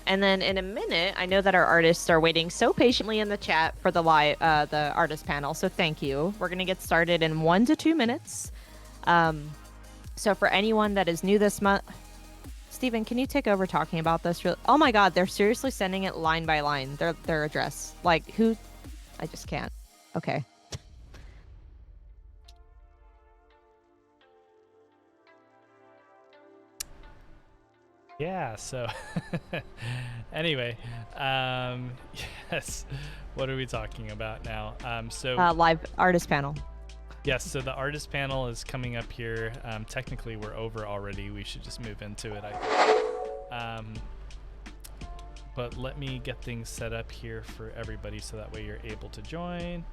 And then in a minute, I know that our artists are waiting so patiently in the chat for the artist panel. So thank you. We're gonna get started in 1 to 2 minutes. So for anyone that is new this month, Steven, can you take over talking about this? Oh my God, they're seriously sending it line by line. Their address. Like who? I just can't. Okay. Yeah, so anyway, yes, what are we talking about now? Live artist panel. Yes, so the artist panel is coming up here. Technically, we're over already. We should just move into it, I think. But let me get things set up here for everybody so that way you're able to join.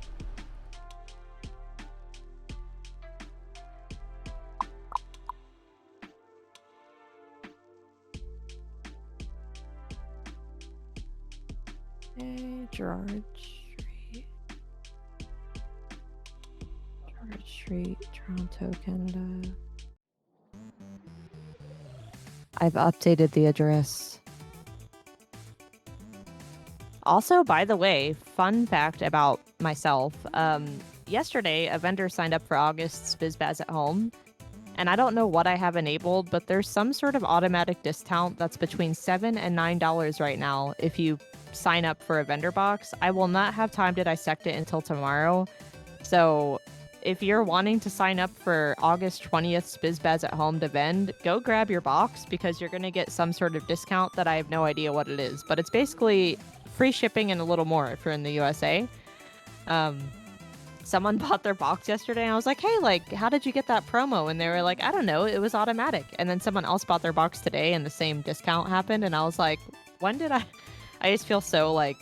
Gerard Street, Toronto, Canada. I've updated the address. Also, by the way, fun fact about myself. Yesterday, a vendor signed up for August's BizBaz at Home. And I don't know what I have enabled, but there's some sort of automatic discount that's between $7 and $9 right now if you sign up for a vendor box. I will not have time to dissect it until tomorrow. So if you're wanting to sign up for August 20th's BizBaz at Home to vend, go grab your box because you're going to get some sort of discount that I have no idea what it is. But it's basically free shipping and a little more if you're in the USA. Someone bought their box yesterday and I was like, hey, like, how did you get that promo? And they were like, I don't know, it was automatic. And then someone else bought their box today and the same discount happened. And I was like, when did I just feel so like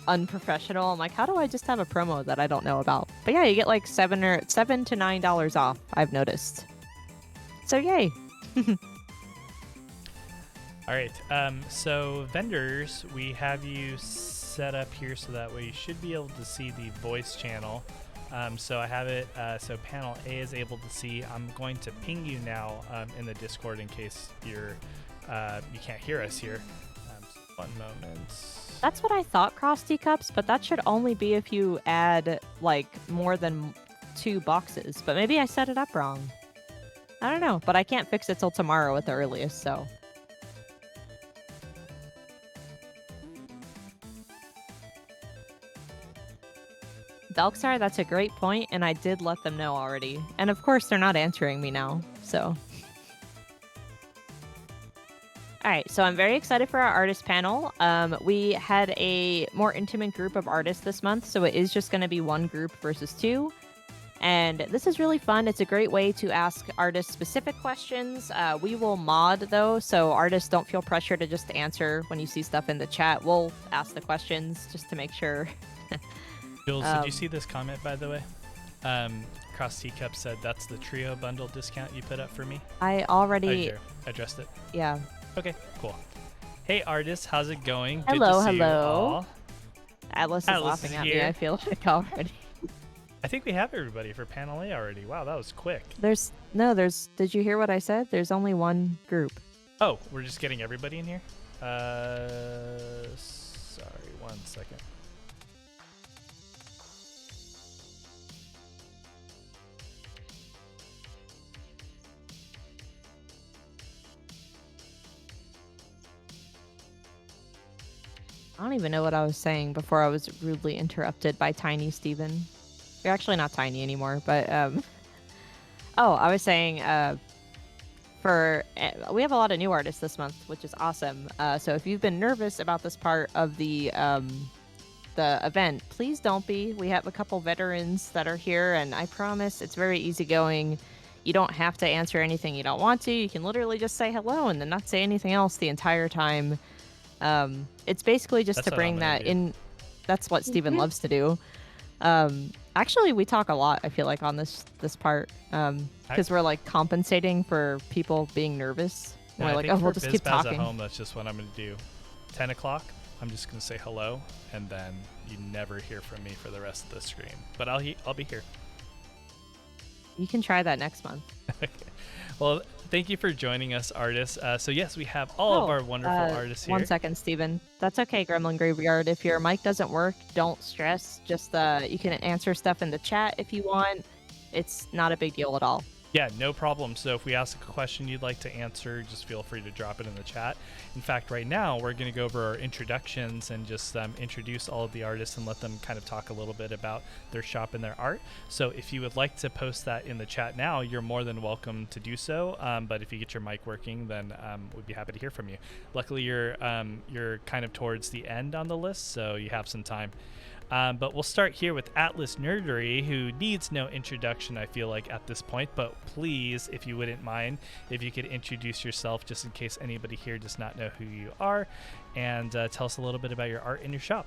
unprofessional. I'm like, how do I just have a promo that I don't know about? But yeah, you get like $7 to $9 off, I've noticed. So yay. All right, so vendors, we have you set up here so that way you should be able to see the voice channel. So I have it, so panel A is able to see. I'm going to ping you now in the Discord in case you can't hear us here. One moment. That's what I thought, Cross Teacups, but that should only be if you add like more than 2 boxes. But maybe I set it up wrong. I don't know, but I can't fix it till tomorrow at the earliest, so. Belksar, that's a great point, and I did let them know already. And of course, they're not answering me now, so. All right, so I'm very excited for our artist panel. We had a more intimate group of artists this month, so it is just going to be 1 group versus 2. And this is really fun. It's a great way to ask artists specific questions. We will mod, though, so artists don't feel pressure to just answer when you see stuff in the chat. We'll ask the questions just to make sure. Jules, did you see this comment, by the way? Cross Teacup said that's the trio bundle discount you put up for me. I already addressed it. Yeah. Okay, cool. Hey, artists, how's it going? Hello, Good to see hello. you all. Atlas is laughing at me, I feel like already. I think we have everybody for panel A already. Wow, that was quick. There's, did you hear what I said? There's only 1 group. Oh, we're just getting everybody in here? Sorry, 1 second. I don't even know what I was saying before I was rudely interrupted by Tiny Steven. You're actually not tiny anymore, but oh, I was saying we have a lot of new artists this month, which is awesome. So if you've been nervous about this part of the event, please don't be. We have a couple veterans that are here, and I promise it's very easygoing. You don't have to answer anything you don't want to. You can literally just say hello and then not say anything else the entire time. It's basically just to bring that in. That's what Steven loves to do. Actually, we talk a lot, I feel like, on this part, because we're like compensating for people being nervous. We're like, oh, we'll just keep talking. At home, that's just what I'm going to do. 10 o'clock, I'm just going to say hello, and then you never hear from me for the rest of the stream. But I'll be here. You can try that next month. Okay. Well, thank you for joining us, artists. So yes, we have all of Oh, our wonderful artists one here. second, Steven. That's okay, Gremlin Graveyard. If your mic doesn't work, don't stress. Just you can answer stuff in the chat if you want. It's not a big deal at all. Yeah, no problem. So if we ask a question you'd like to answer, just feel free to drop it in the chat. In fact, right now we're going to go over our introductions and just introduce all of the artists and let them kind of talk a little bit about their shop and their art. So if you would like to post that in the chat now, you're more than welcome to do so. But if you get your mic working, then we'd be happy to hear from you. Luckily, you're kind of towards the end on the list, so you have some time. But we'll start here with Atlas Nerdery, who needs no introduction, I feel like, at this point. But please, if you wouldn't mind, if you could introduce yourself just in case anybody here does not know who you are, and tell us a little bit about your art in your shop.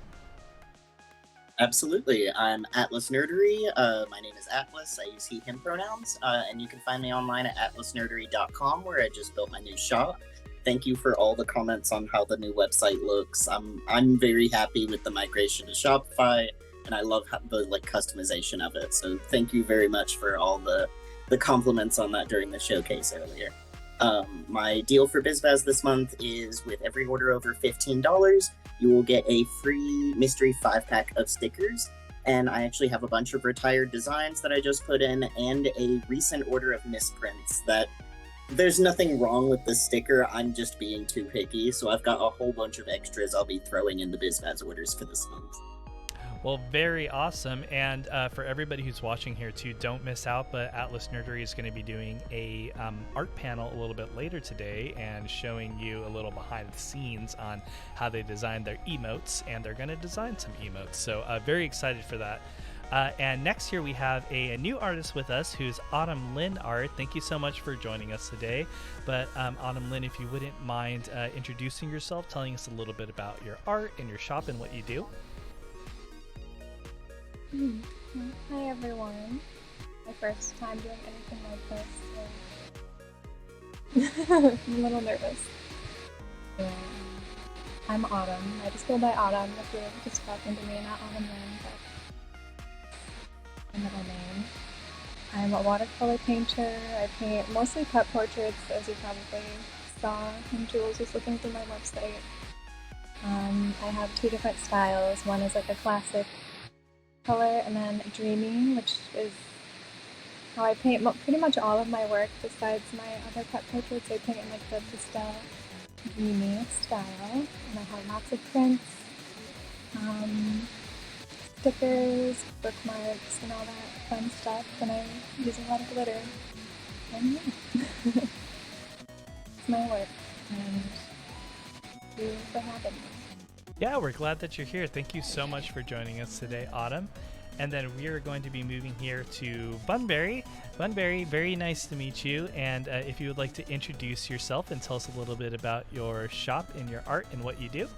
Absolutely. I'm Atlas Nerdery. My name is Atlas. I use he, him pronouns. And you can find me online at atlasnerdery.com, where I just built my new shop. Thank you for all the comments on how the new website looks. I'm very happy with the migration to Shopify, and I love the customization of it. So thank you very much for all the compliments on that during the showcase earlier. My deal for BizBaz this month is with every order over $15, you will get a free mystery 5-pack of stickers. And I actually have a bunch of retired designs that I just put in, and a recent order of misprints that there's nothing wrong with the sticker. I'm just being too picky. So I've got a whole bunch of extras I'll be throwing in the BizBaz orders for this month. Well, very awesome. And for everybody who's watching here too, don't miss out, but Atlas Nerdery is going to be doing a art panel a little bit later today and showing you a little behind the scenes on how they designed their emotes, and they're going to design some emotes. So very excited for that. And next here we have a new artist with us who's Autumn Lynn Art. Thank you so much for joining us today. But Autumn Lynn, if you wouldn't mind introducing yourself, telling us a little bit about your art and your shop and what you do. Hi everyone. My first time doing anything like this, so I'm a little nervous. Yeah. I'm Autumn. I just go by Autumn if you're just talking to me, not Autumn Lynn, but my middle name. I'm a watercolor painter. I paint mostly pet portraits, as you probably saw when Jules was looking through my website. I have 2 different styles. One is like a classic color, and then dreamy, which is how I paint pretty much all of my work besides my other pet portraits. I paint in like the pastel dreamy style, and I have lots of prints, stickers, bookmarks, and all that fun stuff, and I use a lot of glitter. And yeah, it's my work, and thank you for having me. Yeah, we're glad that you're here. Thank you so much for joining us today, Autumn. And then we are going to be moving here to Bunbury. Bunbury, very nice to meet you. And if you would like to introduce yourself and tell us a little bit about your shop and your art and what you do.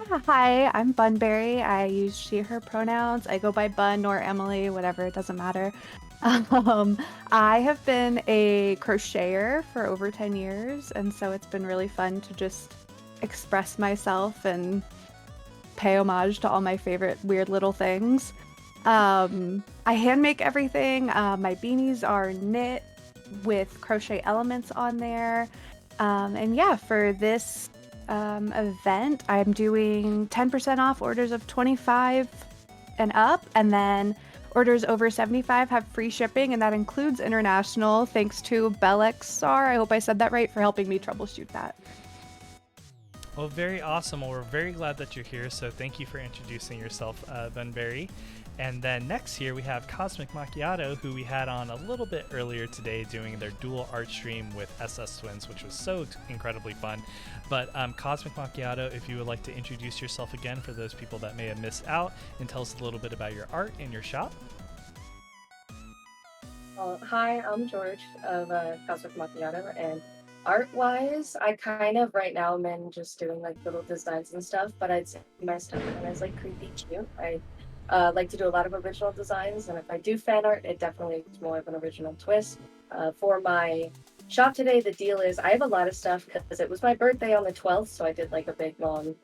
Hi, I'm Bunbury. I use she, her pronouns. I go by Bun or Emily, whatever, it doesn't matter. I have been a crocheter for over 10 years, and so it's been really fun to just express myself and pay homage to all my favorite weird little things. I hand make everything. My beanies are knit with crochet elements on there. And yeah, for this event, I'm doing 10% off orders of 25 and up, and then orders over 75 have free shipping, and that includes international, thanks to Bellexar, I hope I said that right, for helping me troubleshoot that. Well, very awesome. Well, we're very glad that you're here, so thank you for introducing yourself, Bunbury. And then next here we have Cosmic Macchiato, who we had on a little bit earlier today doing their dual art stream with SS Twins, which was so incredibly fun. But Cosmic Macchiato, if you would like to introduce yourself again for those people that may have missed out, and tell us a little bit about your art and your shop. Hi, I'm George of Cosmic Macchiato, and art-wise, I kind of right now am in just doing like little designs and stuff, but I'd say my stuff kind of is like creepy cute. I like to do a lot of original designs, and if I do fan art, it definitely is more of an original twist. For my shop today, the deal is I have a lot of stuff because it was my birthday on the 12th, so I did like a big long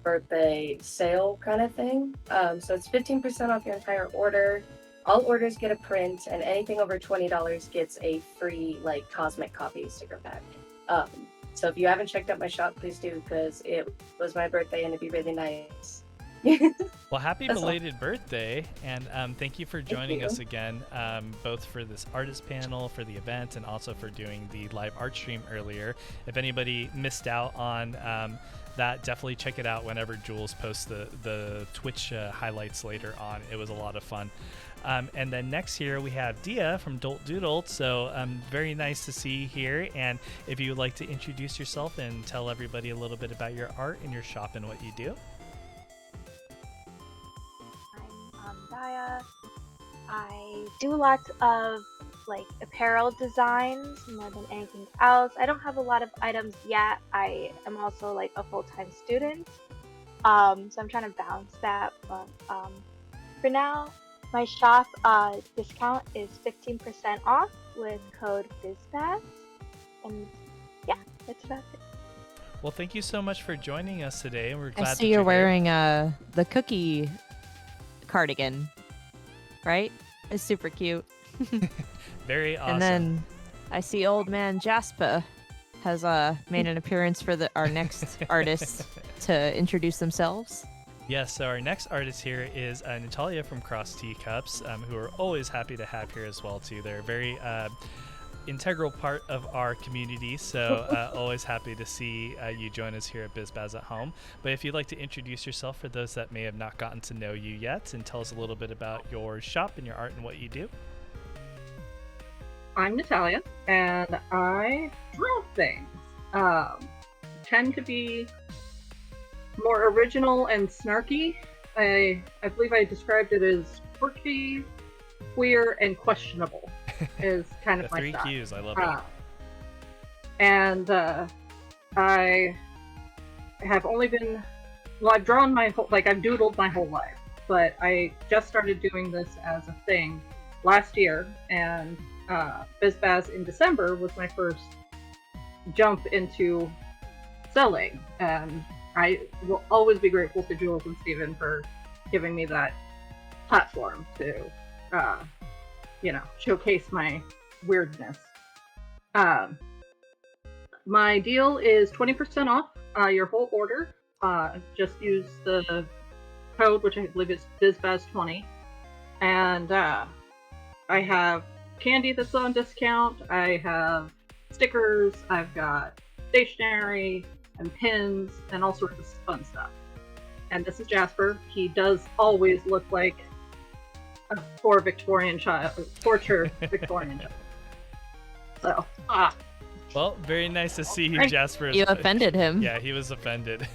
birthday sale kind of thing. So it's 15% off your entire order. all orders get a print, and anything over $20 gets a free like cosmic copy sticker pack. Um, so if you haven't checked out my shop, please do, because it was my birthday and it'd be really nice. Well, happy That's all. belated birthday, and thank you for joining you. us again, both for this artist panel, for the event, and also for doing the live art stream earlier. If anybody missed out on that, definitely check it out whenever Jules posts the Twitch highlights later on. It was a lot of fun. And then next here we have Dia from Dolt Doodled. So very nice to see you here. And if you would like to introduce yourself and tell everybody a little bit about your art and your shop and what you do. I'm Daya. I do lots of like apparel designs more than anything else. I don't have a lot of items yet. I am also like a full-time student, so I'm trying to balance that. But for now, my shop discount is 15% off with code BizBaz, and yeah, that's about it. Well, thank you so much for joining us today. We're glad I that see you're here. wearing the cookie cardigan, right? It's super cute. Very awesome. And then I see old man Jasper has made an appearance for our next artist to introduce themselves. Yes, so our next artist here is Natalia from Cross Teacups, who are always happy to have here as well too. They're a very integral part of our community, so always happy to see you join us here at BizBaz at Home. But if you'd like to introduce yourself for those that may have not gotten to know you yet, and tell us a little bit about your shop and your art and what you do. I'm Natalia, and I draw things. Tend to be more original and snarky. I believe I described it as quirky, queer, and questionable is kind of The my three style. Qs, I love it. And I have only been, well, I've drawn my whole, like I've doodled my whole life, but I just started doing this as a thing last year, and BizBaz in December was my first jump into selling, and I will always be grateful to Jules and Steven for giving me that platform to, showcase my weirdness. My deal is 20% off your whole order. Just use the code, which I believe is BizBaz20, and I have candy that's on discount. I have stickers. I've got stationery and pins and all sorts of fun stuff. And this is Jasper. He does always look like a poor Victorian child, tortured Victorian child. So, Well, very nice to see you, Thank- Jasper. You offended him. Yeah, he was offended.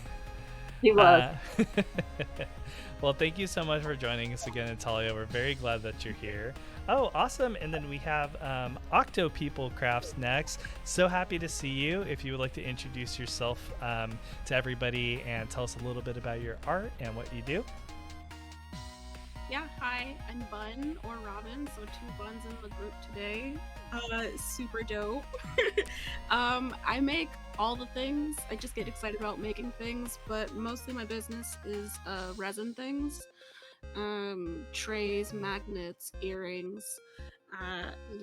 he was. Well, thank you so much for joining us again, Natalia. We're very glad that you're here. Oh, awesome. And then we have Octo People Crafts next. So happy to see you. If you would like to introduce yourself to everybody and tell us a little bit about your art and what you do. Yeah, hi, I'm Bun or Robin, so two buns in the group today. Super dope. I make all the things. I just get excited about making things, but mostly my business is resin things. Trays, magnets, earrings.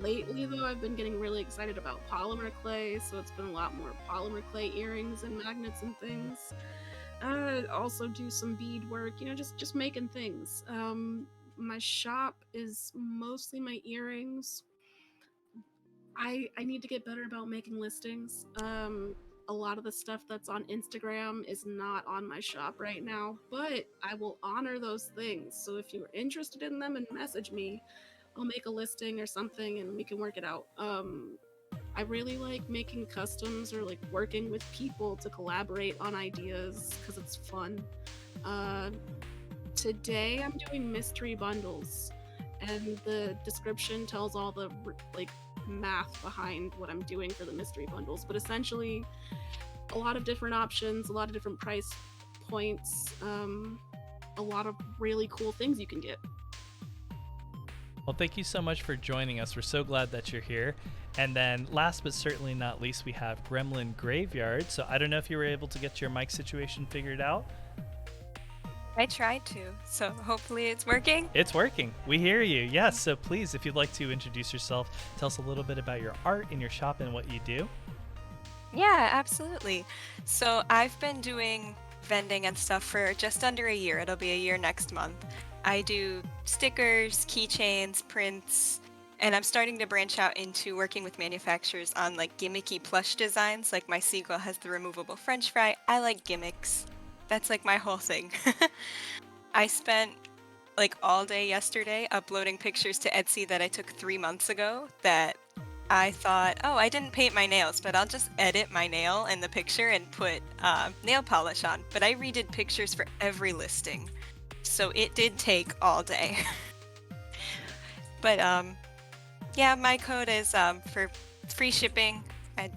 Lately though, I've been getting really excited about polymer clay, so it's been a lot more polymer clay earrings and magnets and things. Also do some bead work, just making things. My shop is mostly my earrings. I need to get better about making listings. A lot of the stuff that's on Instagram is not on my shop right now, but I will honor those things. So if you're interested in them and message me, I'll make a listing or something and we can work it out. I really like making customs or like working with people to collaborate on ideas because it's fun. Today I'm doing mystery bundles, and the description tells all the like math behind what I'm doing for the mystery bundles. But essentially, a lot of different options, a lot of different price points, a lot of really cool things you can get. Well, thank you so much for joining us. We're so glad that you're here. And then last but certainly not least, we have Gremlin Graveyard. So I don't know if you were able to get your mic situation figured out. I tried to, so hopefully it's working. It's working. We hear you. Yes. So please, if you'd like to introduce yourself, tell us a little bit about your art in your shop and what you do. Yeah, absolutely. So I've been doing vending and stuff for just under a year. It'll be a year next month. I do stickers, keychains, prints, and I'm starting to branch out into working with manufacturers on like gimmicky plush designs. Like my seagull has the removable French fry. I like gimmicks. That's like my whole thing. I spent like all day yesterday uploading pictures to Etsy that I took 3 months ago that I thought, oh, I didn't paint my nails, but I'll just edit my nail in the picture and put nail polish on. But I redid pictures for every listing. So it did take all day. But yeah, my code is for free shipping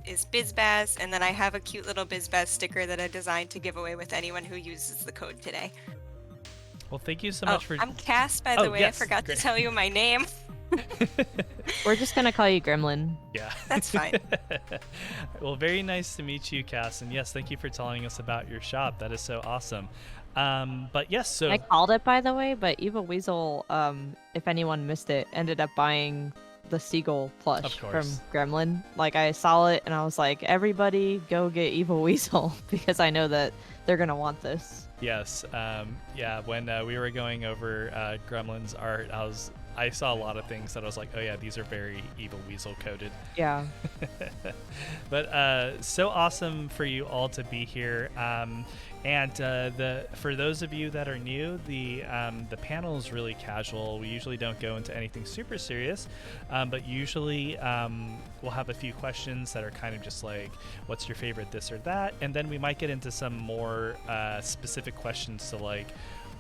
is BizBaz, and then I have a cute little BizBaz sticker that I designed to give away with anyone who uses the code today. Well, thank you so much for. I'm Cass, by the way. Yes, I forgot great. to tell you my name. We're just gonna call you Gremlin. Yeah. That's fine. Well, very nice to meet you, Cass, and yes, thank you for telling us about your shop. That is so awesome. But yes, so I called it, by the way, but Evil Weasel, if anyone missed it, ended up buying the seagull plush Of from course. Gremlin. Like, I saw it and I was like, everybody go get Evil Weasel because I know that they're gonna want this. yes, yeah. When we were going over Gremlin's art, I saw a lot of things that I was like, oh yeah, these are very Evil Weasel coded. Yeah. But so awesome for you all to be here. And for those of you that are new, the panel is really casual. We usually don't go into anything super serious, but usually we'll have a few questions that are kind of just like, what's your favorite this or that? And then we might get into some more specific questions to like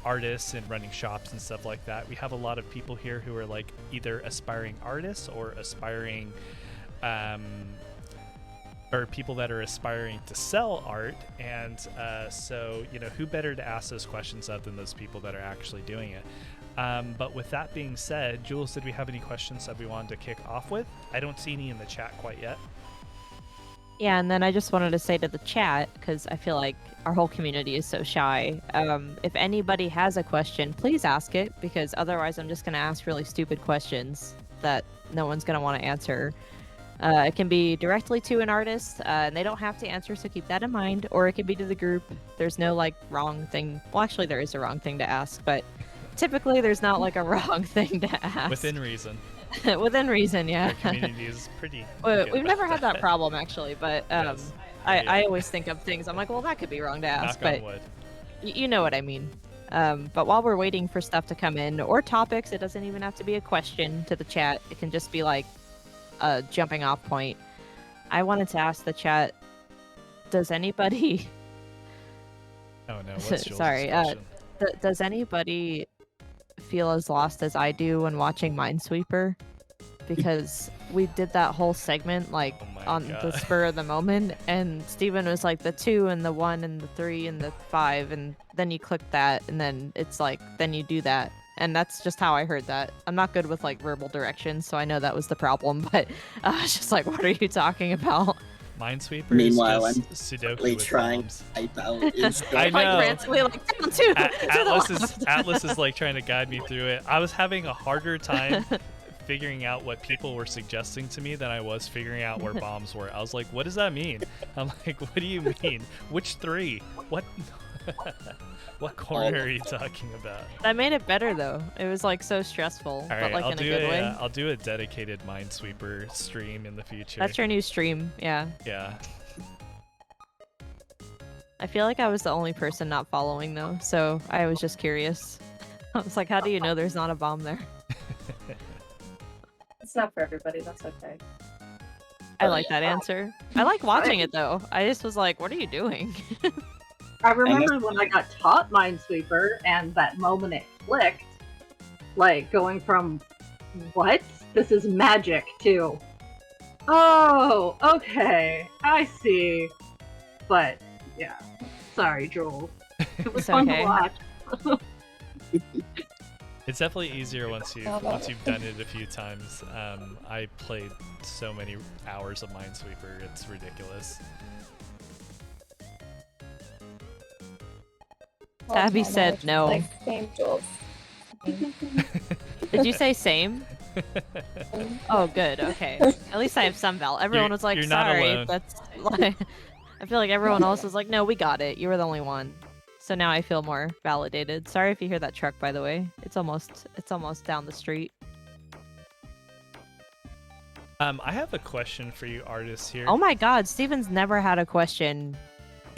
artists and running shops and stuff like that. We have a lot of people here who are like either aspiring artists or aspiring or people that are aspiring to sell art, and so who better to ask those questions of than those people that are actually doing it. But with that being said, Jules, did we have any questions that we wanted to kick off with? I don't see any in the chat quite yet. Yeah, and then I just wanted to say to the chat, because I feel like our whole community is so shy, if anybody has a question, please ask it, because otherwise I'm just going to ask really stupid questions that no one's going to want to answer. It can be directly to an artist, and they don't have to answer, so keep that in mind. Or it can be to the group. There's no, like, wrong thing. Well, actually, there is a wrong thing to ask, but typically there's not, like, a wrong thing to ask. Within reason. Within reason, yeah. Our community is pretty We've never had that problem, actually, but Yes. I always think of things. I'm like, well, that could be wrong to ask, Knock on but wood. you know what I mean. But while we're waiting for stuff to come in, or topics, it doesn't even have to be a question to the chat. It can just be, like, a jumping off point. I wanted to ask the chat, does anybody Oh no, what's Jules' sorry, question? does anybody feel as lost as I do when watching Minesweeper? Because we did that whole segment like Oh my on the God. spur of the moment, and Steven was like the 2 and the 1 and the 3 and the 5, and then you click that, and then it's like, then you do that. And that's just how I heard that. I'm not good with like verbal directions, so I know that was the problem, but I was just like, what are you talking about? Minesweeper Meanwhile, is I'm just Sudoku really with trying bombs. to type out instead. I know. Like frantically, like, down 2 to the left. Atlas is like trying to guide me through it. I was having a harder time figuring out what people were suggesting to me than I was figuring out where bombs were. I was like, what does that mean? I'm like, what do you mean? Which 3? What? What corner are you talking about? That made it better though. It was like so stressful, All but right, like I'll in a do good way. I'll do a dedicated Minesweeper stream in the future. That's your new stream, yeah. Yeah. I feel like I was the only person not following though, so I was just curious. I was like, how do you know there's not a bomb there? It's not for everybody. That's okay. I like that answer. I like watching it though. I just was like, what are you doing? I remember when I got taught Minesweeper and that moment it clicked, like going from, what? This is magic to, oh, okay, I see. But, yeah. Sorry, Joel. It was It's fun okay. to watch. It's definitely easier once you've done it a few times. I played so many hours of Minesweeper, it's ridiculous. All the Abby time, I said was just no. Like, same, Jules. Did you say same? Oh, good. Okay. At least I have some val. Everyone was like, you're not sorry. alone. That's like, I feel like everyone else was like, no, we got it. You were the only one. So now I feel more validated. Sorry if you hear that truck, by the way. It's almost down the street. I have a question for you artists here. Oh my God, Steven's never had a question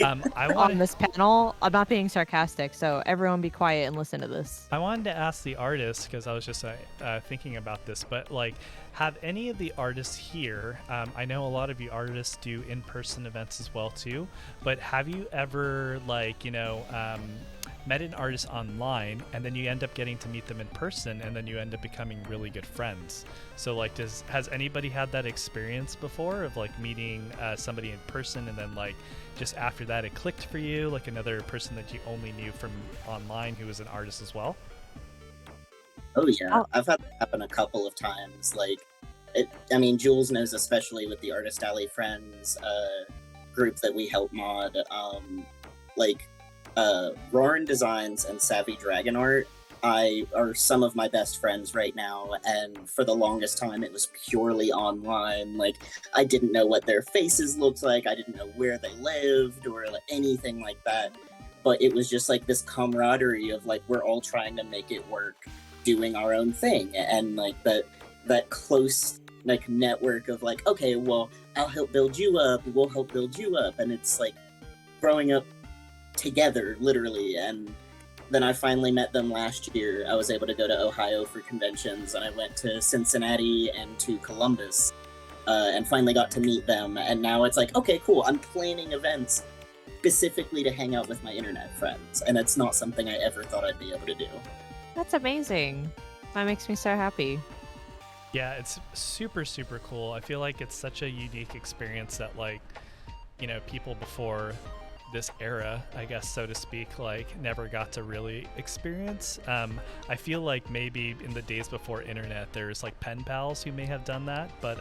I on wanted, this panel. I'm not being sarcastic, so everyone be quiet and listen to this. I wanted to ask the artists, because I was just thinking about this, but like, have any of the artists here, I know a lot of you artists do in-person events as well too, but have you ever like, met an artist online and then you end up getting to meet them in person and then you end up becoming really good friends? So like, has anybody had that experience before of like meeting somebody in person and then like just after that it clicked for you, like another person that you only knew from online who was an artist as well? Oh yeah, I've had that happen a couple of times. Like, Jules knows, especially with the Artist Alley Friends group that we help mod. Roarin Designs and Savvy Dragon Art are some of my best friends right now, and for the longest time it was purely online. Like, I didn't know what their faces looked like, I didn't know where they lived or like, anything like that, but it was just like this camaraderie of like, we're all trying to make it work, doing our own thing, and like that close like network of like, okay, well, I'll help build you up, we'll help build you up, and it's like growing up together, literally. And then I finally met them last year. I was able to go to Ohio for conventions, and I went to Cincinnati and to Columbus, and finally got to meet them. And now it's like, okay, cool, I'm planning events specifically to hang out with my internet friends, and it's not something I ever thought I'd be able to do. That's amazing. That makes me so happy. Yeah, it's super, super cool. I feel like it's such a unique experience that like, people before this era, I guess, so to speak, like never got to really experience. I feel like maybe in the days before internet there's like pen pals who may have done that, but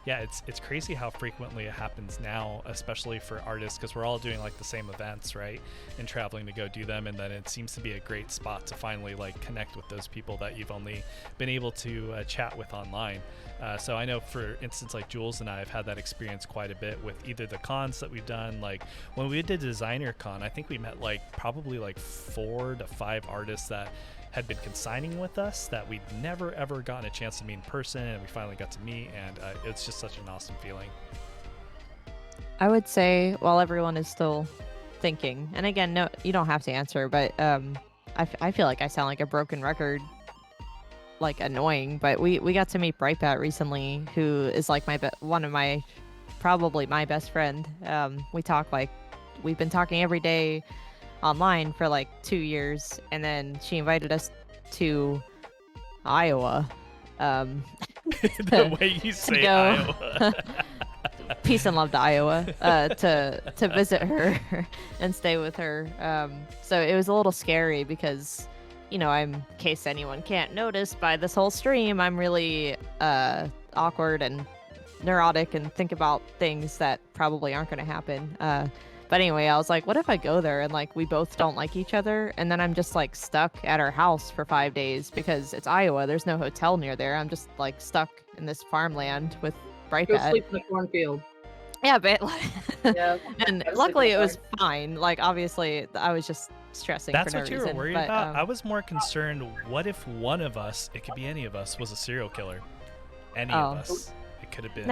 yeah, it's crazy how frequently it happens now, especially for artists, because we're all doing like the same events, right, and traveling to go do them, and then it seems to be a great spot to finally like connect with those people that you've only been able to chat with online. So I know, for instance, like Jules and I have had that experience quite a bit with either the cons that we've done. Like when we did Designer Con, I think we met like probably like 4 to 5 artists that had been consigning with us that we'd never ever gotten a chance to meet in person, and we finally got to meet, and it's just such an awesome feeling. I would say, while everyone is still thinking, and again, no, you don't have to answer, but I feel like I sound like a broken record, like annoying, but we got to meet Brightbat recently, who is like one of my, probably my best friend. We talk like, we've been talking every day online for like 2 years, and then she invited us to Iowa. The way you say Iowa. Peace and love to Iowa, to visit her and stay with her. So it was a little scary because, in case anyone can't notice by this whole stream, I'm really awkward and neurotic and think about things that probably aren't going to happen. But anyway, I was like, what if I go there and like we both don't like each other, and then I'm just like stuck at her house for 5 days because it's Iowa. There's no hotel near there. I'm just like stuck in this farmland with Brightbat. Go sleep in the cornfield. Yeah, but Yeah. and luckily it was fine. Like, obviously, I was just stressing. That's for no what you reason, were worried but, about? I was more concerned, what if one of us, it could be any of us, was a serial killer? Any of us. It could have been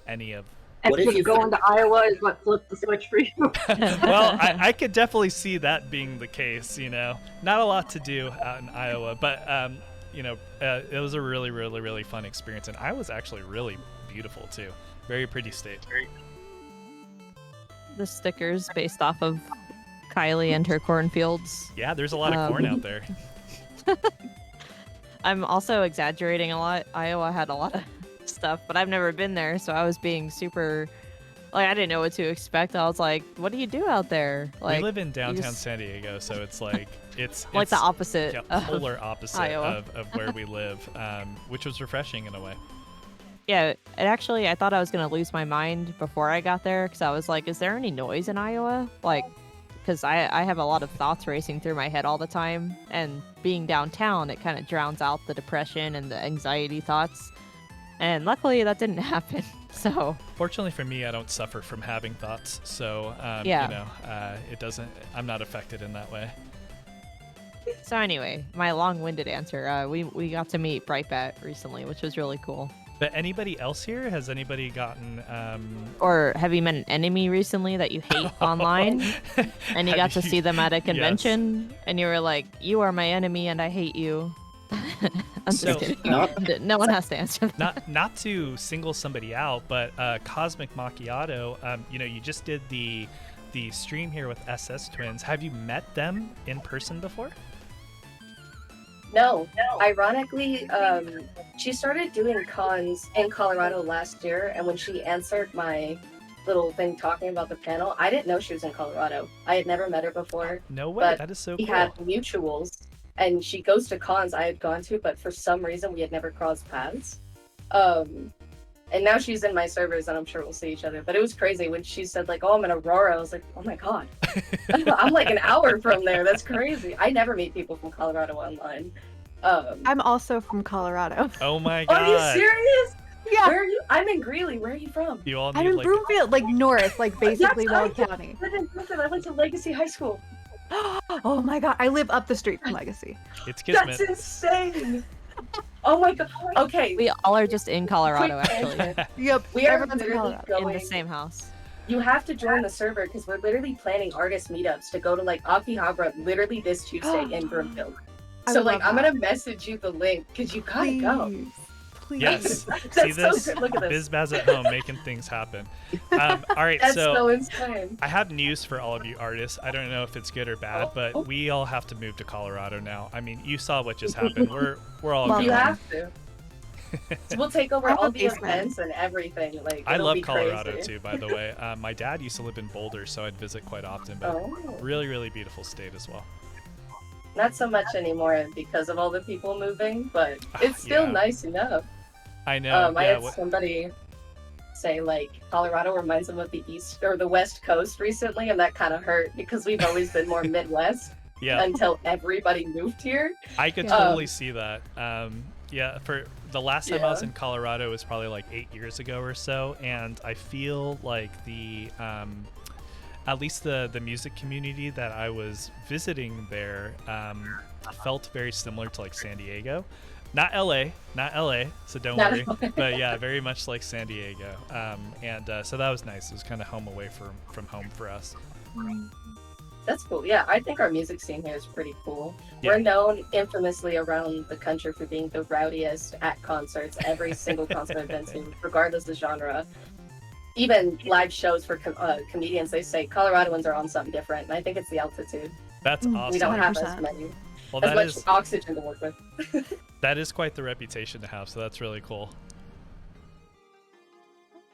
any of. And What if you going to Iowa is what flipped the switch for you? Well, I could definitely see that being the case, Not a lot to do out in Iowa, but, it was a really, really, really fun experience. And Iowa's actually really beautiful, too. Very pretty state. The stickers based off of Kylie and her cornfields. Yeah, there's a lot of corn out there. I'm also exaggerating a lot. Iowa had a lot of stuff, but I've never been there, so I was being super, like, I didn't know what to expect. I was like, what do you do out there? Like, we live in downtown San Diego, so it's like it's like it's the opposite, polar opposite Iowa. of where we live, which was refreshing in a way. Yeah, I thought I was gonna lose my mind before I got there, because I was like, is there any noise in Iowa? Like, because I have a lot of thoughts racing through my head all the time, and being downtown, it kind of drowns out the depression and the anxiety thoughts. And luckily, that didn't happen. So Fortunately for me, I don't suffer from having thoughts, so Yeah. it doesn't. I'm not affected in that way. So anyway, my long-winded answer. We got to meet Brightbat recently, which was really cool. But anybody else here? Has anybody gotten? Or have you met an enemy recently that you hate online, and you got to see them at a convention, and you were like, "You are my enemy, and I hate you." I'm So- just kidding. No one has to answer that. Not to single somebody out, but Cosmic Macchiato. You just did the stream here with SS Twins. Have you met them in person before? No. Ironically, she started doing cons in Colorado last year, and when she answered my little thing talking about the panel, I didn't know she was in Colorado. I had never met her before. No way. But That is so we cool. had mutuals, and she goes to cons I had gone to, but for some reason we had never crossed paths. And now she's in my servers, and I'm sure we'll see each other. But it was crazy when she said, like, "Oh, I'm in Aurora." I was like, "Oh my god, I'm like an hour from there. That's crazy." I never meet people from Colorado online. I'm also from Colorado. Oh my god. Are you serious? Yeah. Where are you? I'm in Greeley. Where are you from? You all I'm need in like Broomfield, like north, like basically Yes, Weld I County. live in Brooklyn. I went to Legacy High School. Oh my god, I live up the street from Legacy. it's Kismet. That's insane. Oh my god. Okay. We all are just in Colorado, Quick actually, tangent. Yep, We are everyone's in literally Colorado. in the going. same house. You have to join the server because we're literally planning artist meetups to go to like Akihabara literally this Tuesday in Broomfield. I So would like love I'm that. gonna message you the link because you gotta go. Please. Yes. That's See so this? good. Look at this. BizBaz at home making things happen. All right, That's so so insane. I have news for all of you artists. I don't know if it's good or bad, Oh. but we all have to move to Colorado now. I mean, you saw what just happened. We're all Love You going. it. have to. So we'll take over I have all a the basement. events and everything. Like I it'll love be Colorado crazy. too, by the way. My dad used to live in Boulder, so I'd visit quite often. But Oh. really, really beautiful state as well. Not so much anymore because of all the people moving, but it's still Yeah. nice enough. I know. I yeah, had somebody say like Colorado reminds them of the East or the West Coast recently, and that kind of hurt because we've always been more Midwest yeah. until everybody moved here. I could Yeah. totally see that. Yeah, for the last time I was Yeah. in Colorado was probably like 8 years ago or so, and I feel like at least the music community that I was visiting there felt very similar to like San Diego. Not LA, so don't Not worry. LA. But yeah, very much like San Diego. So that was nice. It was kind of home away from home for us. That's cool. Yeah, I think our music scene here is pretty cool. Yeah. We're known infamously around the country for being the rowdiest at concerts. Every single concert I've been to, regardless of genre. Even live shows for comedians, they say Coloradoans are on something different. And I think it's the altitude. That's Mm, awesome. We don't have as 100%. many, Well, as that much is oxygen to work with. that is quite the reputation to have. So that's really cool.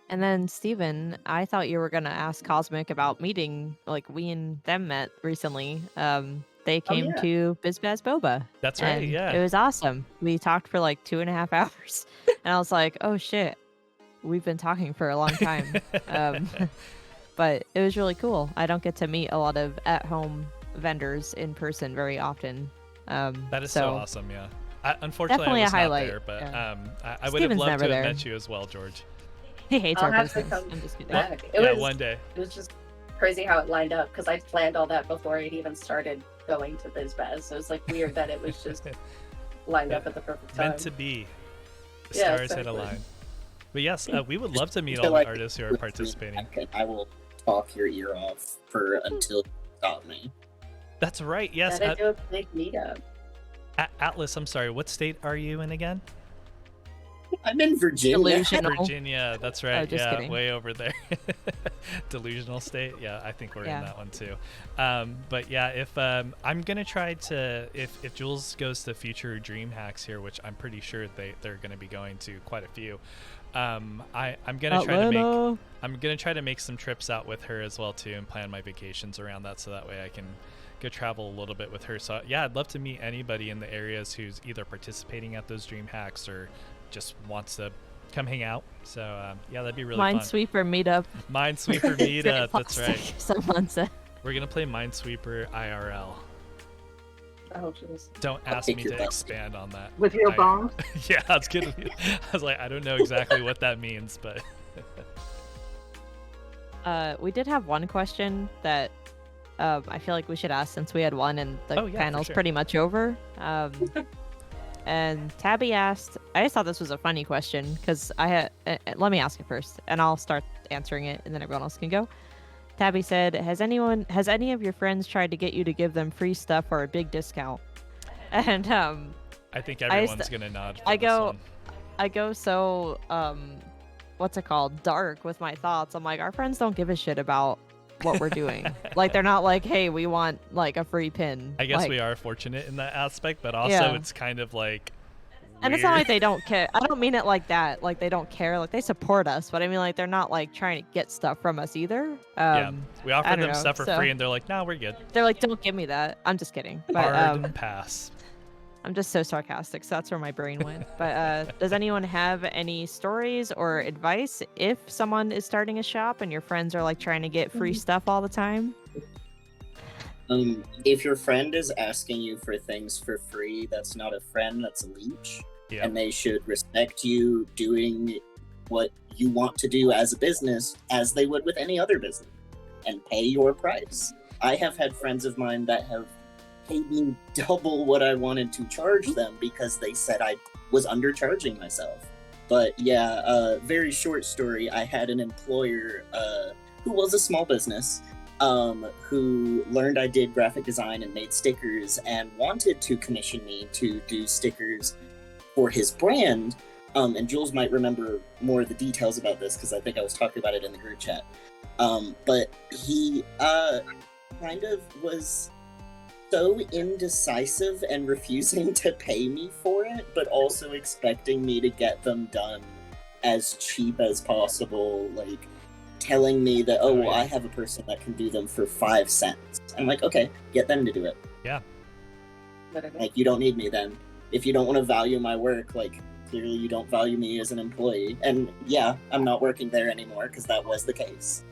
And then Steven, I thought you were gonna ask Cosmic about meeting, like we and them met recently. They came yeah. to BizBaz Boba. That's right. And Yeah. it was awesome. We talked for like 2.5 hours, and I was like, "Oh shit, we've been talking for a long time." But it was really cool. I don't get to meet a lot of at-home vendors in person very often. That is so awesome. Yeah. Unfortunately, Definitely I a was not highlight, there, but yeah. I would have Steven's loved never to have there. met you as well, George. He hates I'll our have to business. come I'm just kidding. back. Yeah, It one day. was just crazy how it lined up because I planned all that before I'd even started going to BizBaz. So it's like weird that it was just lined up at the perfect time. Meant to be. The Yeah, stars had exactly. aligned. But yes, we would love to meet So, all the like, artists who are with participating. I will talk your ear off for until you stop me. That's right. Yes. Gotta do a big meetup. Atlas, I'm sorry. What state are you in again? I'm in Virginia. Delusional. Virginia. That's right. Oh, just yeah, kidding. way over there. Delusional state. Yeah, I think we're Yeah. in that one too. But yeah, if I'm gonna try to, if Jules goes to future Dream Hacks here, which I'm pretty sure they're gonna be going to quite a few. I'm gonna try to make some trips out with her as well too, and plan my vacations around that, so that way I can go travel a little bit with her. So yeah, I'd love to meet anybody in the areas who's either participating at those Dream Hacks or just wants to come hang out. So yeah, that'd be really fun. Minesweeper meetup. Minesweeper meetup. That's right. Someone said. We're gonna play Minesweeper IRL. Oh, jeez. Don't ask take me your to best. expand on that. With your bones? Yeah, I was like, I don't know exactly what that means, but We did have one question that I feel like we should ask since we had one and the Oh, yeah, for panel's sure. pretty much over. And Tabby asked, I just thought this was a funny question because I had. Let me ask it first, and I'll start answering it, and then everyone else can go. Tabby said, has any of your friends tried to get you to give them free stuff or a big discount? And I think everyone's gonna nod. For I this go- one. I go so what's it called, dark with my thoughts. I'm like, our friends don't give a shit about what we're doing. Like, they're not like, hey, we want like a free pin. I guess Like, we are fortunate in that aspect, but also Yeah. it's kind of like. and it's not weird. like they don't care. I don't mean it like that. Like, they don't care. Like, they support us, but I mean, like, they're not like trying to get stuff from us either. Yeah, we I offer don't them know, stuff for so- free, and they're like, "No, we're good." They're like, don't give me that. I'm just kidding. But Hard pass. I'm just so sarcastic, so that's where my brain went. But does anyone have any stories or advice if someone is starting a shop and your friends are like trying to get free stuff all the time? If your friend is asking you for things for free, that's not a friend, that's a leech. Yeah. And they should respect you doing what you want to do as a business as they would with any other business and pay your price. I have had friends of mine that have paid me double what I wanted to charge them because they said I was undercharging myself. But yeah, very short story. I had an employer who was a small business who learned I did graphic design and made stickers and wanted to commission me to do stickers for his brand. And Jules might remember more of the details about this because I think I was talking about it in the group chat. But he kind of was so indecisive and refusing to pay me for it, but also expecting me to get them done as cheap as possible, like telling me that, oh, well, I have a person that can do them for 5 cents. I'm like, okay, get them to do it. Yeah. Like, you don't need me then. If you don't want to value my work, like, clearly you don't value me as an employee. And yeah, I'm not working there anymore because that was the case.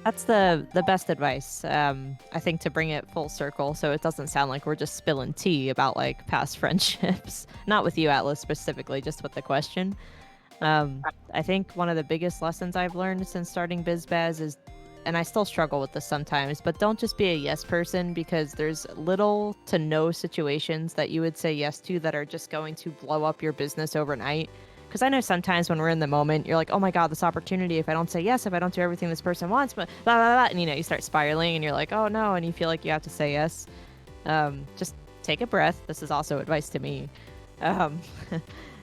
That's the best advice, I think, to bring it full circle so it doesn't sound like we're just spilling tea about like past friendships. Not with you, Atlas, specifically, just with the question. I think one of the biggest lessons I've learned since starting BizBaz is, and I still struggle with this sometimes, but don't just be a yes person because there's little to no situations that you would say yes to that are just going to blow up your business overnight. Because I know sometimes when we're in the moment, you're like, oh my God, this opportunity, if I don't say yes, if I don't do everything this person wants, but blah, blah, blah, and you know, you start spiraling and you're like, oh no, and you feel like you have to say yes. Just take a breath. This is also advice to me.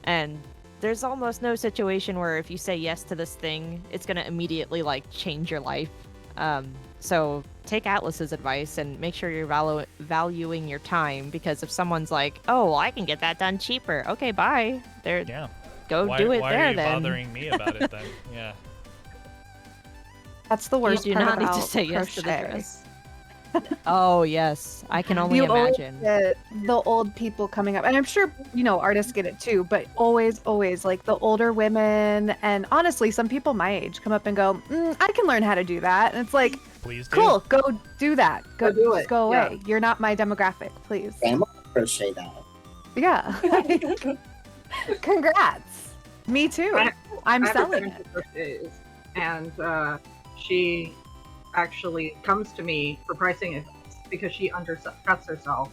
And there's almost no situation where if you say yes to this thing, it's going to immediately like change your life. So take Atlas's advice and make sure you're valuing your time, because if someone's like, oh, well, I can get that done cheaper. Okay, bye. Yeah. Go why, do it why there are you then. bothering me about it then? Yeah. That's the worst You do part not need about to say yes to the crochet. dress. Oh, yes. I can only You always imagine. get the old people coming up, and I'm sure artists get it too, but always like the older women, and honestly some people my age come up and go, I can learn how to do that, and it's like, Please do. cool, go do that, Go do just it. go Yeah. away, you're not my demographic, please. Grandma crochet that. Yeah. Congrats. Me too. I'm I have a selling friend it. who crochets, and she actually comes to me for pricing advice because she undercuts herself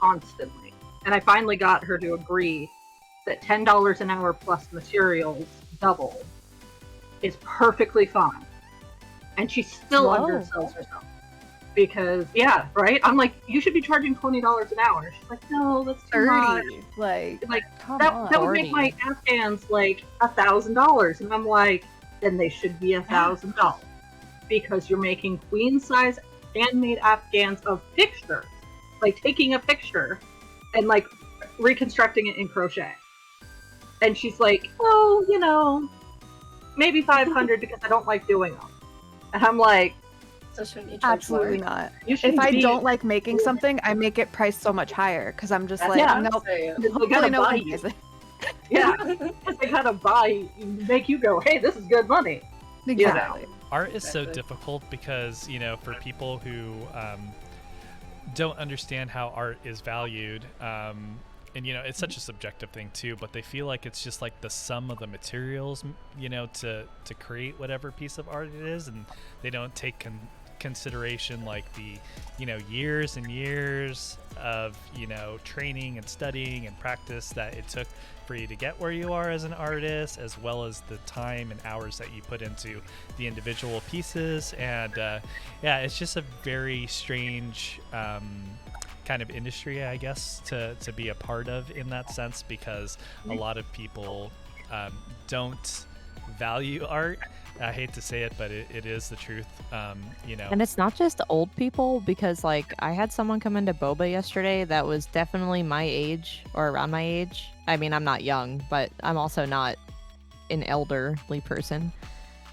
constantly. And I finally got her to agree that $10 an hour plus materials double is perfectly fine. And she still Whoa. undersells herself. Because, yeah, right? I'm like, you should be charging $20 an hour. She's like, no, that's too much. 30. Like come That, on. that would make my Afghans like $1,000, and I'm like, then they should be $1,000 because you're making queen size handmade Afghans of pictures, like taking a picture and like reconstructing it in crochet. And she's like, oh, maybe 500 because I don't like doing them. And I'm like, So shouldn't you charge Absolutely more? not. you If shouldn't I be- don't like making something, I make it priced so much higher because I'm just like, Yeah. nope. They Hopefully gotta no buy one you. buys it. Yeah, 'cause they gotta make you go, hey, this is good money. Exactly. art is so Exactly. difficult because, you know, for people who don't understand how art is valued, and you know, it's such a subjective thing too, but they feel like it's just like the sum of the materials, you know, to create whatever piece of art it is, and they don't take consideration like the, you know, years and years of, you know, training and studying and practice that it took for you to get where you are as an artist, as well as the time and hours that you put into the individual pieces. And yeah, it's just a very strange kind of industry, I guess, to be a part of in that sense, because a lot of people don't value art. I hate to say it, but it is the truth. You know, And it's not just old people, because like I had someone come into Boba yesterday that was definitely my age or around my age. I mean, I'm not young, but I'm also not an elderly person.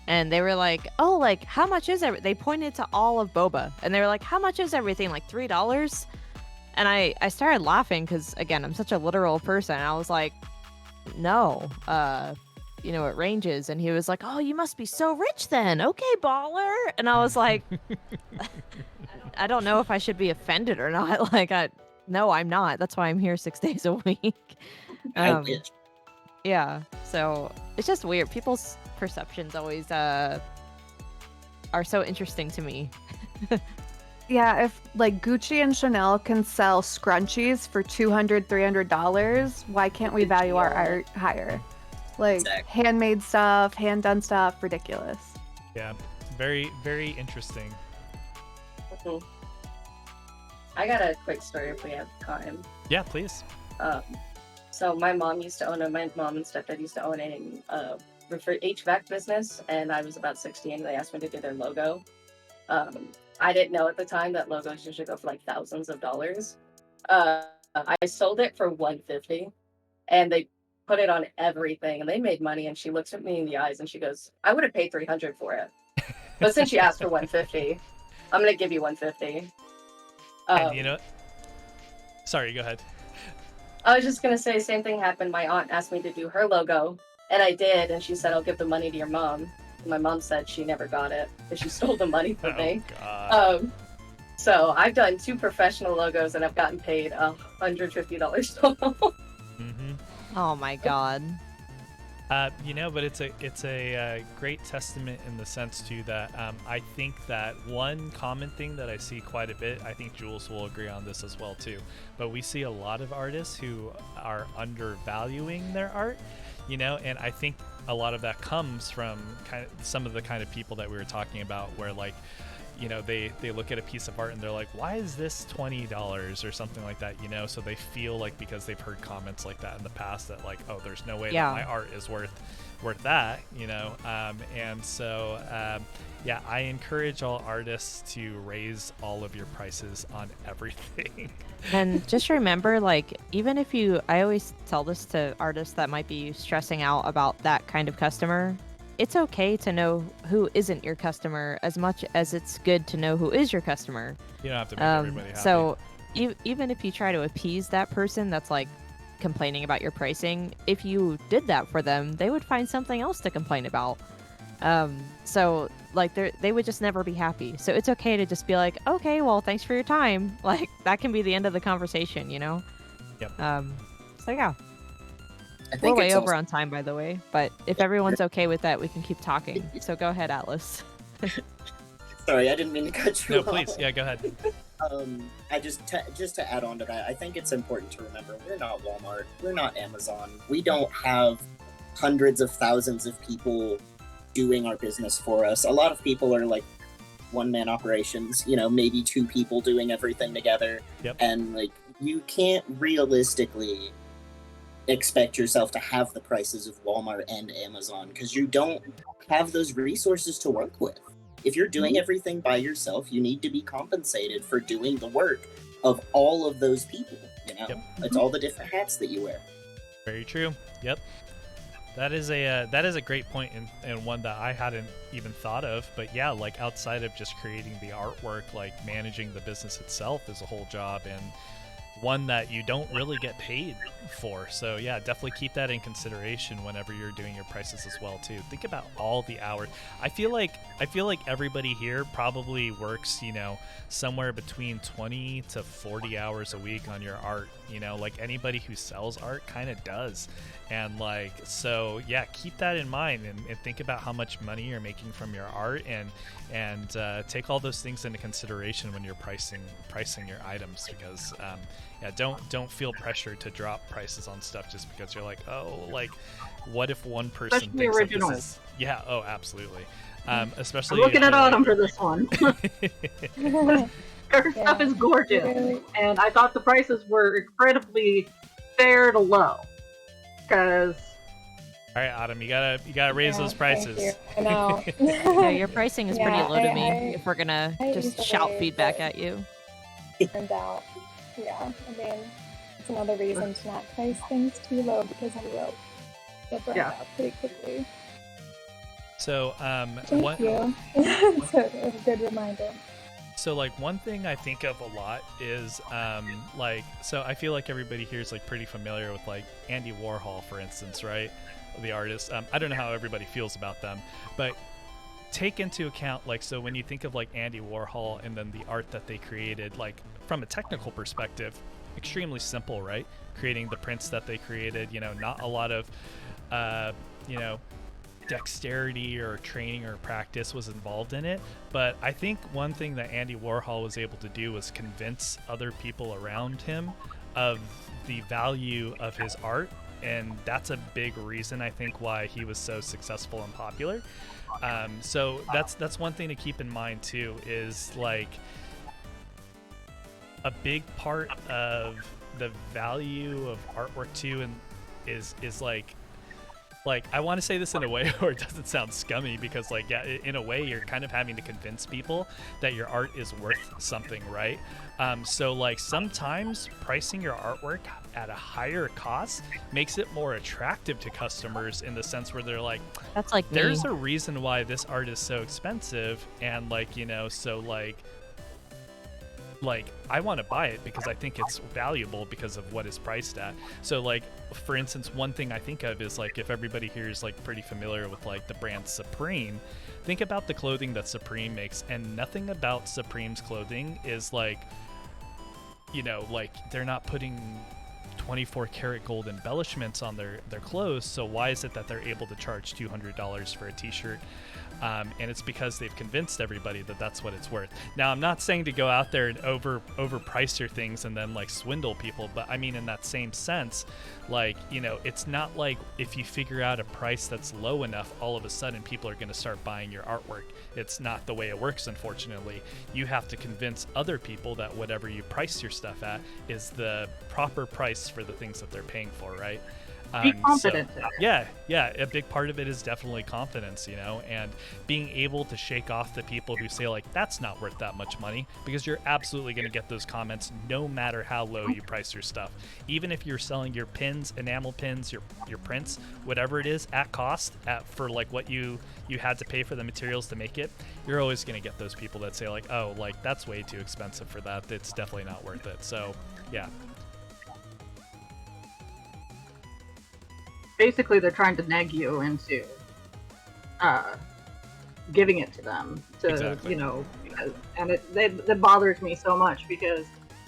And they were like, "Oh, like how much is it?" They pointed to all of Boba, and they were like, "How much is everything? Like $3?" And I started laughing because again, I'm such a literal person. I was like, "No, you know, it ranges." And he was like, "Oh, you must be so rich then. Okay, baller." And I was like, I don't know if I should be offended or not. Like, no, I'm not. That's why I'm here 6 days a week. I Um, wish. yeah. So it's just weird. People's perceptions always are so interesting to me. Yeah, if like Gucci and Chanel can sell scrunchies for $200, $300, why can't we value our Yeah. art higher? Like Exactly. handmade stuff, hand done stuff, ridiculous. yeah, very, very interesting. Mhm. I got a quick story if we have time. Yeah, please. Um, so my mom and stepdad used to own a HVAC business, and I was about 16. They asked me to do their logo. I didn't know at the time that logos usually go for like thousands of dollars. I sold it for $150, and they put it on everything, and they made money. And she looks at me in the eyes and she goes, "I would have paid $300 for it, but since you asked for $150, I'm gonna give you $150." And you know, sorry, go ahead. I was just gonna say, same thing happened. My aunt asked me to do her logo, and I did, and she said, "I'll give the money to your mom." And my mom said she never got it because she stole the money from me. God. So I've done 2 professional logos, and I've gotten paid $150 total. Mm-hmm. Oh my god. You know, but it's a great testament in the sense too that I think that one common thing that I see quite a bit, I think Jules will agree on this as well too, but we see a lot of artists who are undervaluing their art, you know, and I think a lot of that comes from kind of some of the kind of people that we were talking about, where like, you know, they look at a piece of art and they're like, why is this $20 or something like that, you know? So they feel like, because they've heard comments like that in the past, that like, oh, there's no way Yeah. that my art is worth that, you know? And so yeah, I encourage all artists to raise all of your prices on everything. And just remember, like, even if I always tell this to artists that might be stressing out about that kind of customer, it's okay to know who isn't your customer as much as it's good to know who is your customer. You don't have to make everybody happy. So even if you try to appease that person that's like complaining about your pricing, if you did that for them, they would find something else to complain about. So like they would just never be happy. So it's okay to just be like, okay, well, thanks for your time. Like that can be the end of the conversation, you know? Yep. So yeah. I We're think way it's over also, on time, by the way. But if everyone's okay with that, we can keep talking. So go ahead, Atlas. sorry, I didn't mean to cut you No, off. please, yeah, go ahead. I just to add on to that, I think it's important to remember we're not Walmart, we're not Amazon. We don't have hundreds of thousands of people doing our business for us. A lot of people are like one-man operations, you know, maybe 2 people doing everything together. Yep. And like you can't realistically expect yourself to have the prices of Walmart and Amazon because you don't have those resources to work with. If you're doing everything by yourself, you need to be compensated for doing the work of all of those people, you know? Yep. It's all the different hats that you wear. Very true. Yep. That is a great point, and one that I hadn't even thought of. But yeah, like outside of just creating the artwork, like managing the business itself is a whole job. And one that you don't really get paid for. So yeah, definitely keep that in consideration whenever you're doing your prices as well too. Think about all the hours. I feel like everybody here probably works, somewhere between 20 to 40 hours a week on your art. Like anybody who sells art kind of does. And so yeah, keep that in mind and think about how much money you're making from your art and take all those things into consideration when you're pricing your items, because yeah, don't feel pressure to drop prices on stuff just because you're like, oh, like what if one person Especially thinks that originals. this is, yeah, oh, absolutely. Especially I'm looking if at you're Autumn like, for this one. Her stuff is gorgeous, Really? and I thought the prices were incredibly fair to low. Because all right, Autumn, you gotta raise those prices. Thank you. I know. Yeah, your pricing is pretty Yeah, low to me. If we're gonna I just easily shout feedback would. at you. Turned out. Yeah, I mean, it's another reason to not price things too low, because I will get burned out pretty quickly. So Thank you. It's a good reminder. So like one thing I think of a lot is so I feel like everybody here is like pretty familiar with like Andy Warhol, for instance, right? The artist. I don't know how everybody feels about them, but take into account, like, so when you think of like Andy Warhol and then the art that they created, like from a technical perspective, extremely simple, right? Creating the prints that they created, not a lot of dexterity or training or practice was involved in it. But I think one thing that Andy Warhol was able to do was convince other people around him of the value of his art, and that's a big reason I think why he was so successful and popular. So that's one thing to keep in mind too, is like a big part of the value of artwork too, and is like I want to say this in a way where it doesn't sound scummy, because like, yeah, in a way you're kind of having to convince people that your art is worth something, right? So like sometimes pricing your artwork at a higher cost makes it more attractive to customers, in the sense where they're like, that's like there's me. a reason why this art is so expensive, and so like I want to buy it because I think it's valuable because of what it's priced at. So like, for instance, one thing I think of is like, if everybody here is like pretty familiar with like the brand Supreme, think about the clothing that Supreme makes, and nothing about Supreme's clothing is like, like they're not putting 24 karat gold embellishments on their clothes. So why is it that they're able to charge $200 for a t-shirt? And it's because they've convinced everybody that that's what it's worth. Now, I'm not saying to go out there and overprice your things and then like swindle people, but I mean in that same sense, like, it's not like if you figure out a price that's low enough, all of a sudden people are going to start buying your artwork. It's not the way it works, unfortunately. You have to convince other people that whatever you price your stuff at is the proper price for the things that they're paying for, right? Be confident. So, yeah, a big part of it is definitely confidence, and being able to shake off the people who say like, that's not worth that much money, because you're absolutely going to get those comments no matter how low you price your stuff. Even if you're selling your pins, enamel pins, your prints, whatever it is, at cost, for like what you had to pay for the materials to make it, you're always going to get those people that say like, oh, like that's way too expensive for that, it's definitely not worth it. So yeah. Basically, they're trying to nag you into giving it to them. Exactly. And that bothers me so much, because,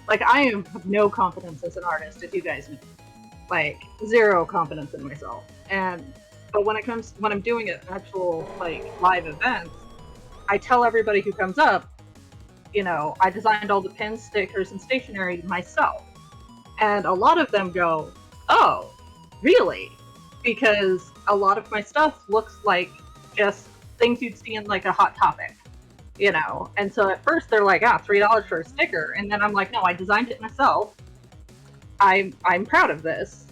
like, I have no confidence as an artist, if you guys know. Like, zero confidence in myself. But when I'm doing an actual, like, live event, I tell everybody who comes up, I designed all the pins, stickers, and stationery myself. And a lot of them go, oh, really? Because a lot of my stuff looks like just things you'd see in like a Hot Topic, And so at first they're like, $3 for a sticker, and then I'm like, no, I designed it myself. I'm proud of this.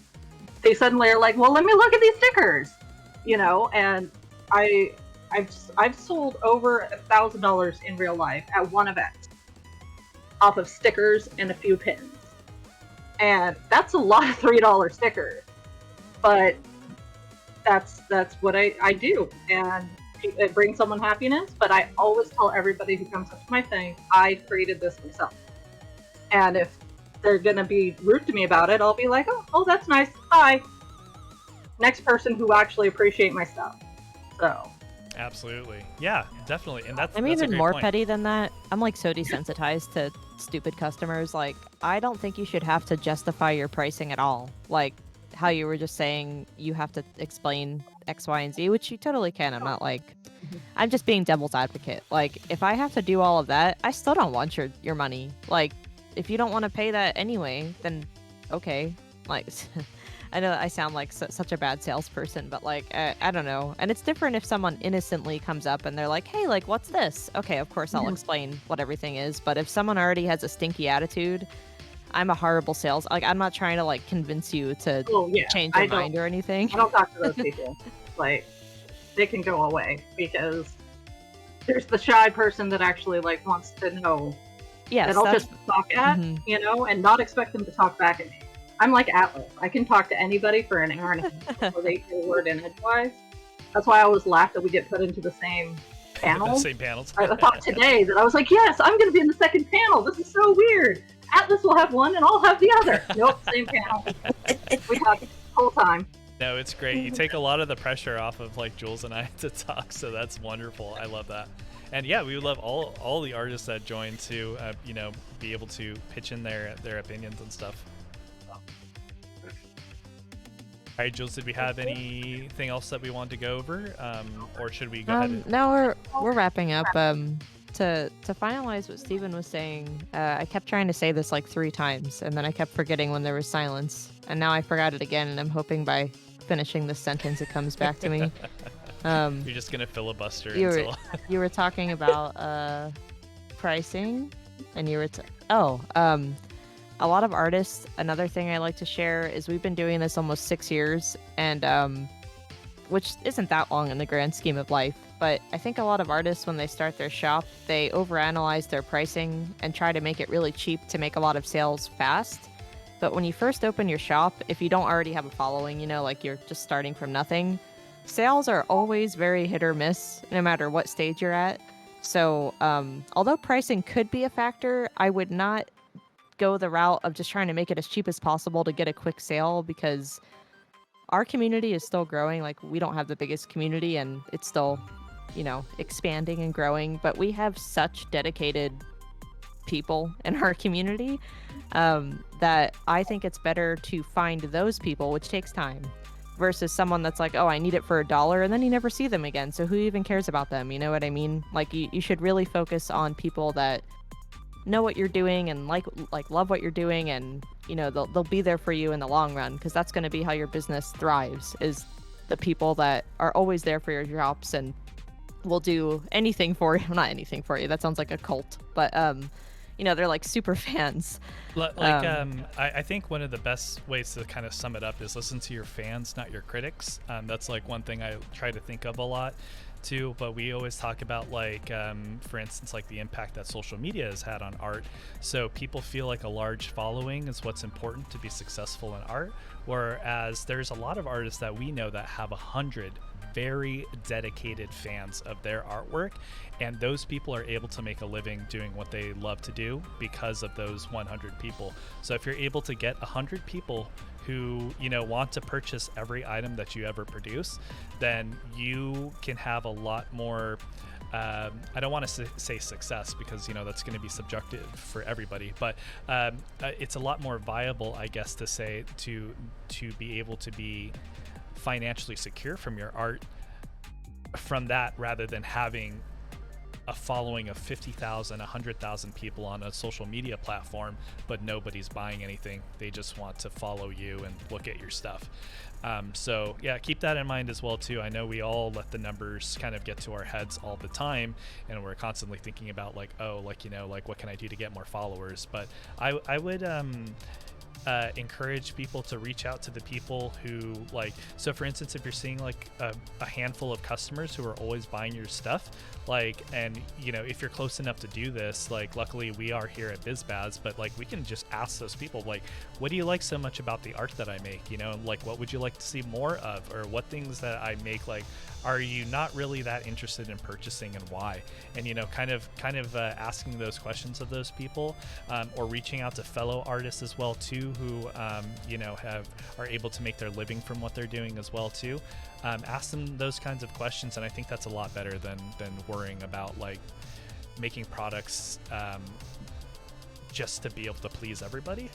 They suddenly are like, well, let me look at these stickers, And I've sold over $1,000 in real life at one event off of stickers and a few pins, and that's a lot of $3 stickers, but that's what I do, and it brings someone happiness. But I always tell everybody who comes up to my thing, I created this myself. And if they're gonna be rude to me about it, I'll be like, oh, that's nice. Bye. Next person who actually appreciate my stuff. So. Absolutely. Yeah, definitely. And that's I'm that's a even great more point. petty than that. I'm like so desensitized to stupid customers. Like, I don't think you should have to justify your pricing at all. Like how you were just saying you have to explain X, Y, and Z, which you totally can. I'm not like, I'm just being devil's advocate. Like, if I have to do all of that, I still don't want your money. Like, if you don't want to pay that anyway, then okay. Like, I know I sound like such a bad salesperson, but like, I don't know. And it's different if someone innocently comes up and they're like, hey, like, what's this? Okay, of course I'll explain what everything is. But if someone already has a stinky attitude, I'm a horrible sales. Like, I'm not trying to like convince you to change your mind or anything. I don't talk to those people. Like, they can go away, because there's the shy person that actually like wants to know. Yes, that I'll just talk at, you know, and not expect them to talk back at me. I'm like Atlas. I can talk to anybody for an hour and a half before they hear a word in edgewise. That's why I always laugh that we get put into the same panel. The same panels. I thought today that I was like, yes, I'm going to be in the second panel. This is so weird. Atlas will have one and I'll have the other. Nope, same panel. We talk the whole time. No, it's great. You take a lot of the pressure off of like Jules and I to talk, so that's wonderful. I love that. And yeah, we would love all the artists that join to, you know, be able to pitch in their opinions and stuff. All right, Jules, did we have anything else that we wanted to go over, or should we go ahead? No, we're wrapping up. To finalize what Steven was saying, I kept trying to say this like 3 times, and then I kept forgetting when there was silence, and now I forgot it again, and I'm hoping by finishing this sentence it comes back to me. You're just gonna filibuster until you were talking about pricing, and you were a lot of artists. Another thing I like to share is we've been doing this almost 6 years, and which isn't that long in the grand scheme of life. But I think a lot of artists, when they start their shop, they overanalyze their pricing and try to make it really cheap to make a lot of sales fast. But when you first open your shop, if you don't already have a following, you know, like you're just starting from nothing, sales are always very hit or miss, no matter what stage you're at. So although pricing could be a factor, I would not go the route of just trying to make it as cheap as possible to get a quick sale, because our community is still growing. Like, we don't have the biggest community, and it's still, you know, expanding and growing, but we have such dedicated people in our community that I think it's better to find those people, which takes time, versus someone that's like, oh, I need it for $1, and then you never see them again. So who even cares about them? You know what I mean? Like, you should really focus on people that know what you're doing and like love what you're doing, and you know they'll be there for you in the long run, because that's going to be how your business thrives, is the people that are always there for your shops and will do anything for you. Well, not anything for you, that sounds like a cult, but you know, they're like super fans. I think one of the best ways to kind of sum it up is listen to your fans, not your critics. That's like one thing I try to think of a lot too, but we always talk about, like, for instance, like the impact that social media has had on art. So people feel like a large following is what's important to be successful in art, whereas there's a lot of artists that we know that have 100 very dedicated fans of their artwork, and those people are able to make a living doing what they love to do because of those 100 people. So if you're able to get 100 people who, you know, want to purchase every item that you ever produce, then you can have a lot more, I don't want to say success, because, you know, that's going to be subjective for everybody, but it's a lot more viable, I guess, to say, to be able to be financially secure from your art from that, rather than having a following of 50,000, 100,000 people on a social media platform, but nobody's buying anything. They just want to follow you and look at your stuff. So yeah, keep that in mind as well too. I know we all let the numbers kind of get to our heads all the time, and we're constantly thinking about like, oh, like, you know, like what can I do to get more followers? But I would encourage people to reach out to the people who like, so for instance, if you're seeing like a handful of customers who are always buying your stuff, like, and you know, if you're close enough to do this, like luckily we are here at BizBaz, but like we can just ask those people, like, what do you like so much about the art that I make, you know, like what would you like to see more of, or what things that I make, like, are you not really that interested in purchasing, and why? And you know, kind of asking those questions of those people, or reaching out to fellow artists as well too, who you know, are able to make their living from what they're doing as well too. Ask them those kinds of questions, and I think that's a lot better than worrying about like making products just to be able to please everybody,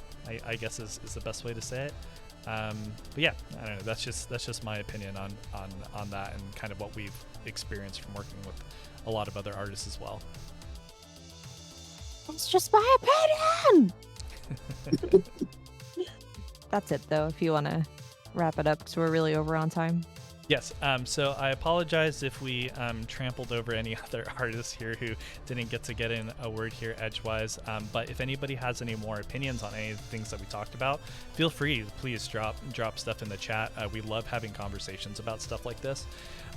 I guess is the best way to say it. But yeah, I don't know, that's just my opinion on that, and kind of what we've experienced from working with a lot of other artists as well. It's just my opinion. That's it though, if you want to wrap it up, because we're really over on time. Yes, so I apologize if we trampled over any other artists here who didn't get to get in a word here edgewise, but if anybody has any more opinions on any of the things that we talked about, feel free to please drop stuff in the chat. We love having conversations about stuff like this.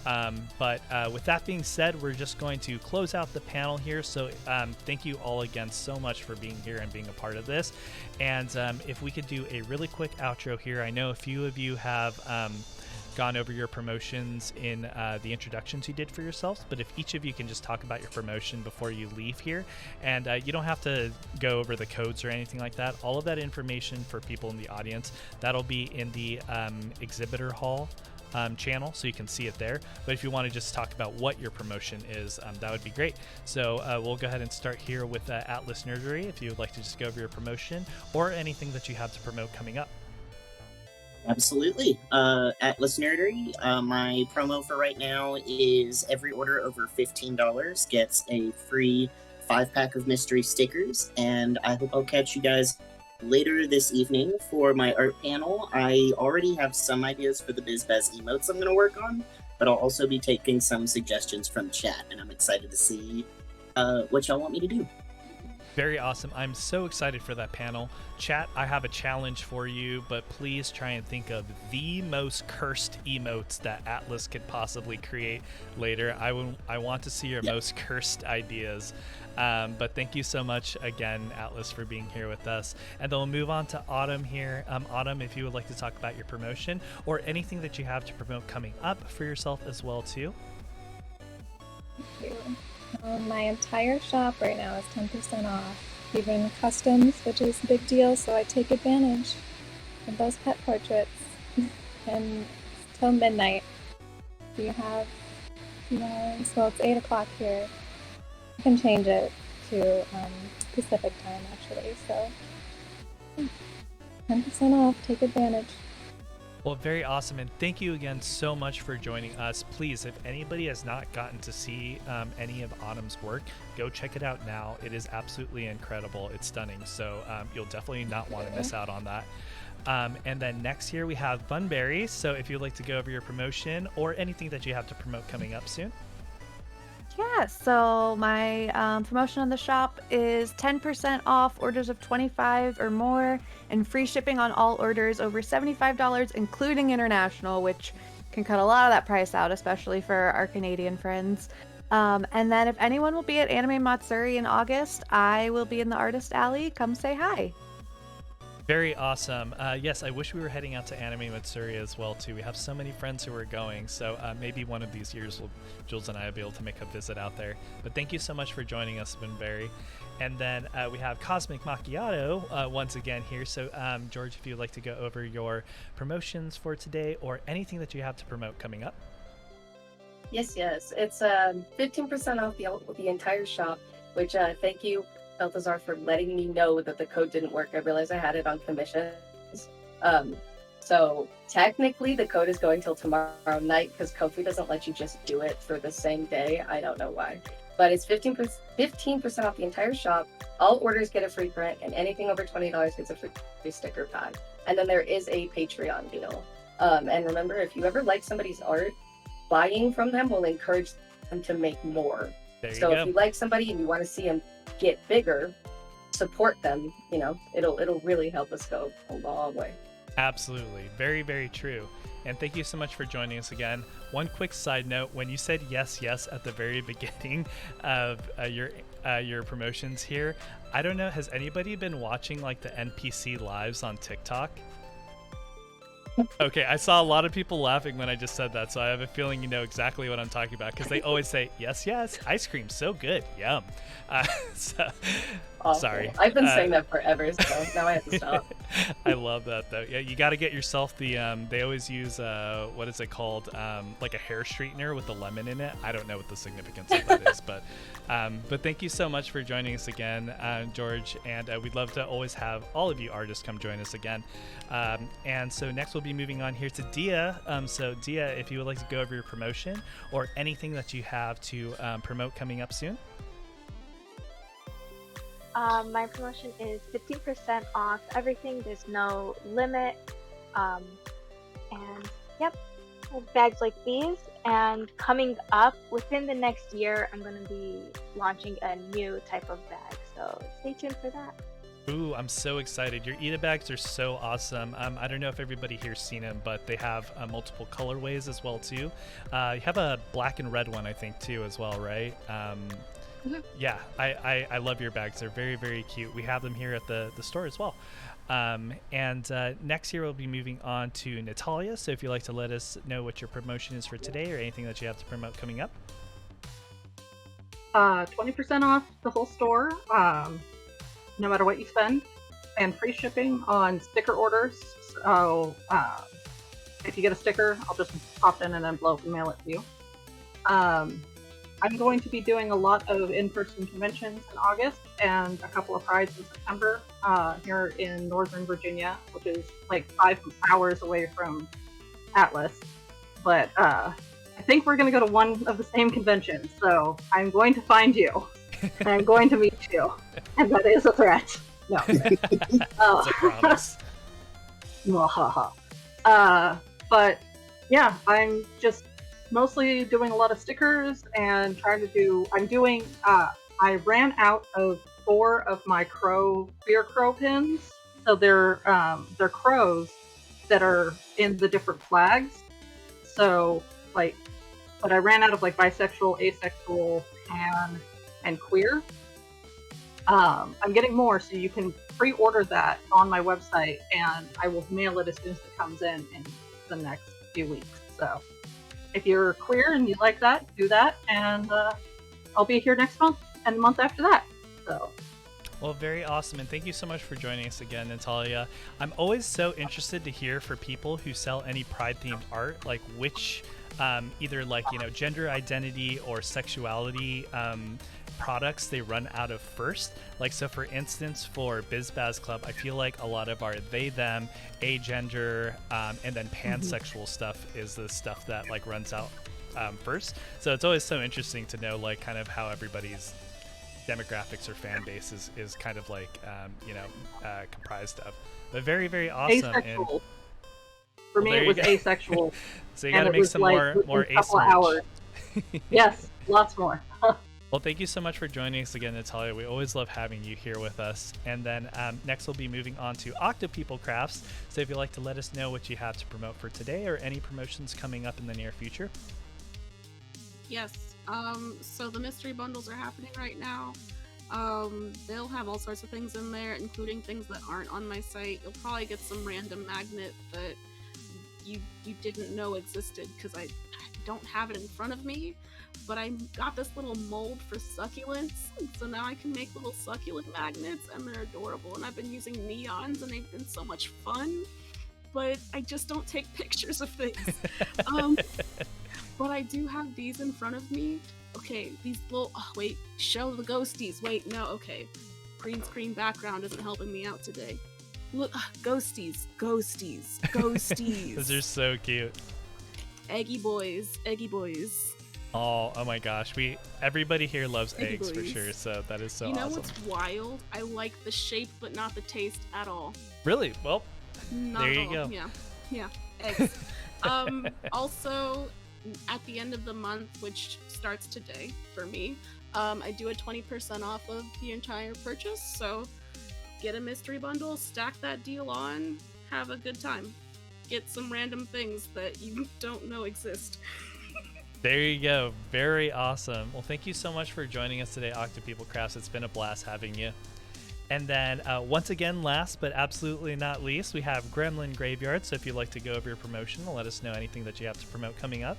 But with that being said, we're just going to close out the panel here. So thank you all again so much for being here and being a part of this. And if we could do a really quick outro here. I know a few of you have gone over your promotions in the introductions you did for yourselves, but if each of you can just talk about your promotion before you leave here, and you don't have to go over the codes or anything like that. All of that information for people in the audience, that'll be in the exhibitor hall channel, so you can see it there. But if you want to just talk about what your promotion is, that would be great. So we'll go ahead and start here with Atlas Nerdery, if you would like to just go over your promotion or anything that you have to promote coming up. Absolutely. Atlas Nerdery, my promo for right now is every order over $15 gets a free 5-pack of mystery stickers, and I hope I'll catch you guys later this evening for my art panel. I already have some ideas for the BizBaz emotes I'm going to work on, but I'll also be taking some suggestions from chat, and I'm excited to see what y'all want me to do. Very awesome. I'm so excited for that panel. Chat, I have a challenge for you, but please try and think of the most cursed emotes that Atlas could possibly create later. I want to see your most cursed ideas. But thank you so much again, Atlas, for being here with us. And then we'll move on to Autumn here. Autumn, if you would like to talk about your promotion or anything that you have to promote coming up for yourself as well too. Thank you. My entire shop right now is 10% off, even customs, which is a big deal, so I take advantage of those pet portraits. And it's till midnight. Do you have, well, it's 8 o'clock here. I can change it to Pacific time, actually, so 10% off, take advantage. Well, very awesome, and thank you again so much for joining us. Please, if anybody has not gotten to see any of Autumn's work, go check it out now. It is absolutely incredible. It's stunning, so you'll definitely not want to miss out on that. And then next here we have Bunberry, so if you'd like to go over your promotion or anything that you have to promote coming up soon. Yeah, so my promotion on the shop is 10% off orders of 25 or more and free shipping on all orders over $75, including international, which can cut a lot of that price out, especially for our Canadian friends. And then if anyone will be at Anime Matsuri in August, I will be in the Artist Alley. Come say hi. Very awesome. Yes, I wish we were heading out to Anime Matsuri as well too. We have so many friends who are going, so maybe one of these years Jules and I will be able to make a visit out there. But thank you so much for joining us, Bunberry. And then we have Cosmic Macchiato once again here. So George, if you'd like to go over your promotions for today or anything that you have to promote coming up. Yes. It's 15% off the entire shop, which thank you, Balthazar, for letting me know that the code didn't work. I realized I had it on commissions. So technically the code is going till tomorrow night because Ko-fi doesn't let you just do it for the same day. I don't know why. But it's 15% off the entire shop. All orders get a free print, and anything over $20 gets a free sticker pack. And then there is a Patreon deal. And remember, if you ever like somebody's art, buying from them will encourage them to make more. So if you like somebody and you want to see them get bigger, support them, it'll really help us go a long way. Absolutely. Very, very true. And thank you so much for joining us again. One quick side note, when you said yes at the very beginning of your promotions here, I don't know, has anybody been watching like the NPC lives on TikTok? Okay, I saw a lot of people laughing when I just said that, so I have a feeling you know exactly what I'm talking about, because they always say, yes, ice cream, so good, yum. So, Awful. sorry. I've been saying that forever, so now I have to stop. I love that, though. Yeah, you got to get yourself the, they always use, what is it called? Like a hair straightener with a lemon in it. I don't know what the significance of that is, but thank you so much for joining us again, George, and we'd love to always have all of you artists come join us again. And so next we'll be moving on here to Dia. So Dia, if you would like to go over your promotion or anything that you have to promote coming up soon. My promotion is 15% off everything. There's no limit. And yep, bags like these. And coming up within the next year, I'm going to be launching a new type of bag. So stay tuned for that. Ooh, I'm so excited. Your Eda bags are so awesome. I don't know if everybody here's seen them, but they have multiple colorways as well, too. You have a black and red one, I think, too, as well, right? Yeah, I love your bags. They're very, very cute. We have them here at the store as well. And next year we'll be moving on to Natalia. So if you'd like to let us know what your promotion is for today or anything that you have to promote coming up. 20% off the whole store, no matter what you spend, and free shipping on sticker orders. So if you get a sticker, I'll just pop in an envelope and mail it to you. I'm going to be doing a lot of in-person conventions in August and a couple of prides in September here in Northern Virginia, which is like 5 hours away from Atlas. But I think we're going to go to one of the same conventions, so I'm going to find you. And I'm going to meet you. And that is a threat. No. That's a promise. But yeah, I'm just mostly doing a lot of stickers and trying to do. I ran out of 4 of my beer crow pins. So they're crows that are in the different flags. So but I ran out of like bisexual, asexual, pan, and queer. I'm getting more, so you can pre-order that on my website, and I will mail it as soon as it comes in the next few weeks. So if you're queer and you like that, do that, and I'll be here next month and the month after that. So. Well, very awesome, and thank you so much for joining us again, Natalia. I'm always so interested to hear for people who sell any Pride-themed art, like which either like, gender identity or sexuality products they run out of first. Like, so for instance, for BizBaz Club, I feel like a lot of our they, them, agender, and then pansexual stuff is the stuff that like runs out first. So it's always so interesting to know like kind of how everybody's demographics or fan base is kind of like comprised of. But very, very awesome. Asexual. And for me, it was asexual. So you got to make some more ace hours. Yes, lots more. Well, thank you so much for joining us again, Natalia. We always love having you here with us. And then next we'll be moving on to Octopeople Crafts. So if you'd like to let us know what you have to promote for today or any promotions coming up in the near future. Yes. So the mystery bundles are happening right now. They'll have all sorts of things in there, including things that aren't on my site. You'll probably get some random magnet that you didn't know existed because I don't have it in front of me. But I got this little mold for succulents, so now I can make little succulent magnets, and they're adorable. And I've been using neons, and they've been so much fun. But I just don't take pictures of things. But I do have these in front of me. Okay, these little. Oh, wait, show the ghosties. Wait, no, okay. Green screen background isn't helping me out today. Look, ghosties. Those are so cute. Eggy boys. Oh my gosh, everybody here loves Eggy eggs boys. for sure, so that is so You know awesome. what's wild? I like the shape, but not the taste at all. Really? Well, Not there at you all. go. Yeah, eggs. Also, at the end of the month, which starts today for me, I do a 20% off of the entire purchase. So get a mystery bundle, stack that deal on, have a good time. Get some random things that you don't know exist. There you go. Very awesome. Well, thank you so much for joining us today, Octopeople Crafts. It's been a blast having you. And then once again, last but absolutely not least, we have Gremlin Graveyard. So if you'd like to go over your promotion and let us know anything that you have to promote coming up.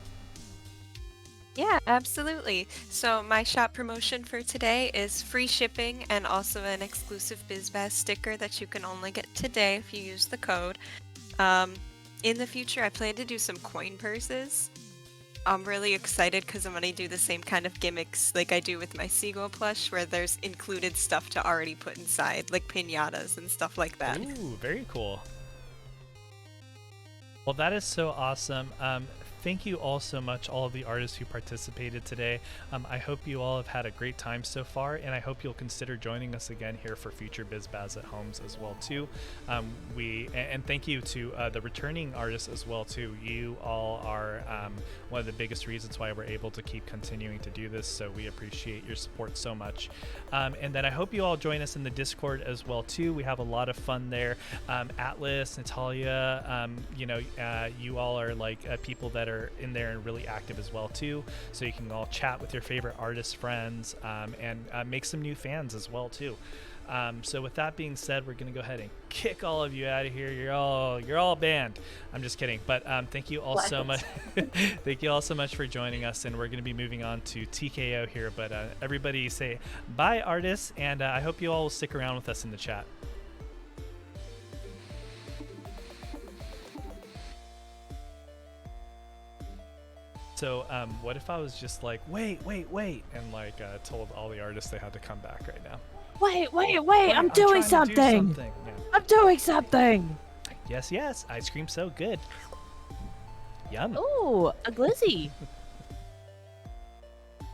Yeah, absolutely. So my shop promotion for today is free shipping and also an exclusive BizBaz sticker that you can only get today if you use the code. In the future, I plan to do some coin purses. I'm really excited because I'm going to do the same kind of gimmicks like I do with my Seagull plush, where there's included stuff to already put inside, like piñatas and stuff like that. Ooh, very cool. Well, that is so awesome. Thank you all so much, all of the artists who participated today. I hope you all have had a great time so far, and I hope you'll consider joining us again here for future BizBaz at Homes as well too. And thank you to the returning artists as well too. You all are one of the biggest reasons why we're able to keep continuing to do this, so we appreciate your support so much. And then I hope you all join us in the Discord as well too. We have a lot of fun there. Atlas, Natalia, you all are like people that are in there and really active as well too, so you can all chat with your favorite artist friends and make some new fans as well too. So with that being said, we're gonna go ahead and kick all of you out of here. You're all banned. I'm just kidding, but thank you all so much. Thank you all so much for joining us, and we're gonna be moving on to TKO here, but everybody say bye, artists, and I hope you all will stick around with us in the chat. So what if I was just like, wait, and like told all the artists they had to come back right now? Wait, I'm doing something. Yeah. I'm doing something. Yes, ice cream so good. Yum. Ooh, a glizzy.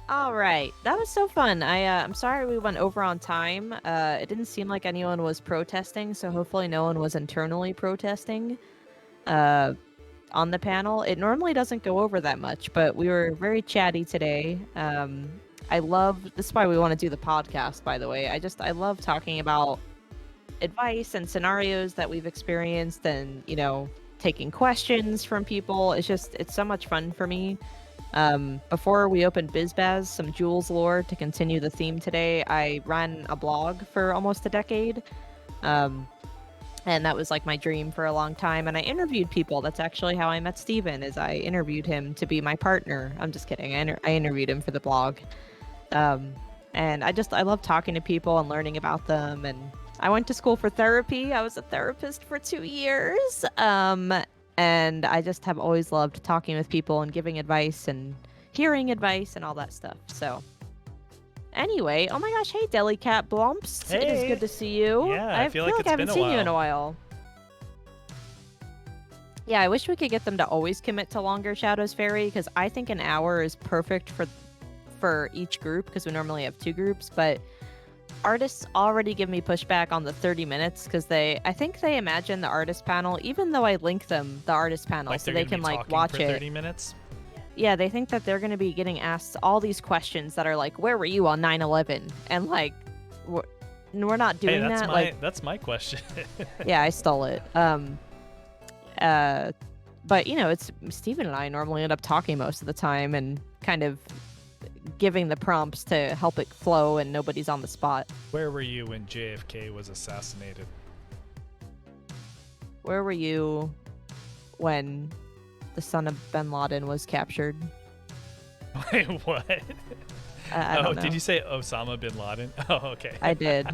All right, that was so fun. I'm sorry we went over on time. It didn't seem like anyone was protesting, so hopefully no one was internally protesting. On the panel. It normally doesn't go over that much, but we were very chatty today. This is why we want to do the podcast, by the way. I love talking about advice and scenarios that we've experienced and, taking questions from people. It's so much fun for me. Before we opened BizBaz, some Jules lore to continue the theme today, I ran a blog for almost a decade. And that was like my dream for a long time. And I interviewed people. That's actually how I met Steven, is I interviewed him to be my partner. I'm just kidding. I interviewed him for the blog. And I love talking to people and learning about them. And I went to school for therapy. I was a therapist for 2 years. And I just have always loved talking with people and giving advice and hearing advice and all that stuff. So anyway, oh my gosh, hey Delicat Blumps. Hey. It is good to see you. Yeah, I feel like I it's haven't been a seen you in a while. while. Yeah, I wish we could get them to always commit to longer Shadows Fairy, because I think an hour is perfect for each group, because we normally have 2 groups, but artists already give me pushback on the 30 minutes because I think they imagine the artist panel, even though I link them the artist panel, Like so they're they gonna can be like talking watch for it. 30 minutes? Yeah, they think that they're going to be getting asked all these questions that are like, where were you on 9/11? And like, we're not doing that. That's my question. Yeah, I stole it. But it's Steven and I normally end up talking most of the time and kind of giving the prompts to help it flow and nobody's on the spot. Where were you when JFK was assassinated? Where were you when the son of bin Laden was captured? Wait, what? I don't know. Did you say Osama bin Laden? Oh, okay. I did.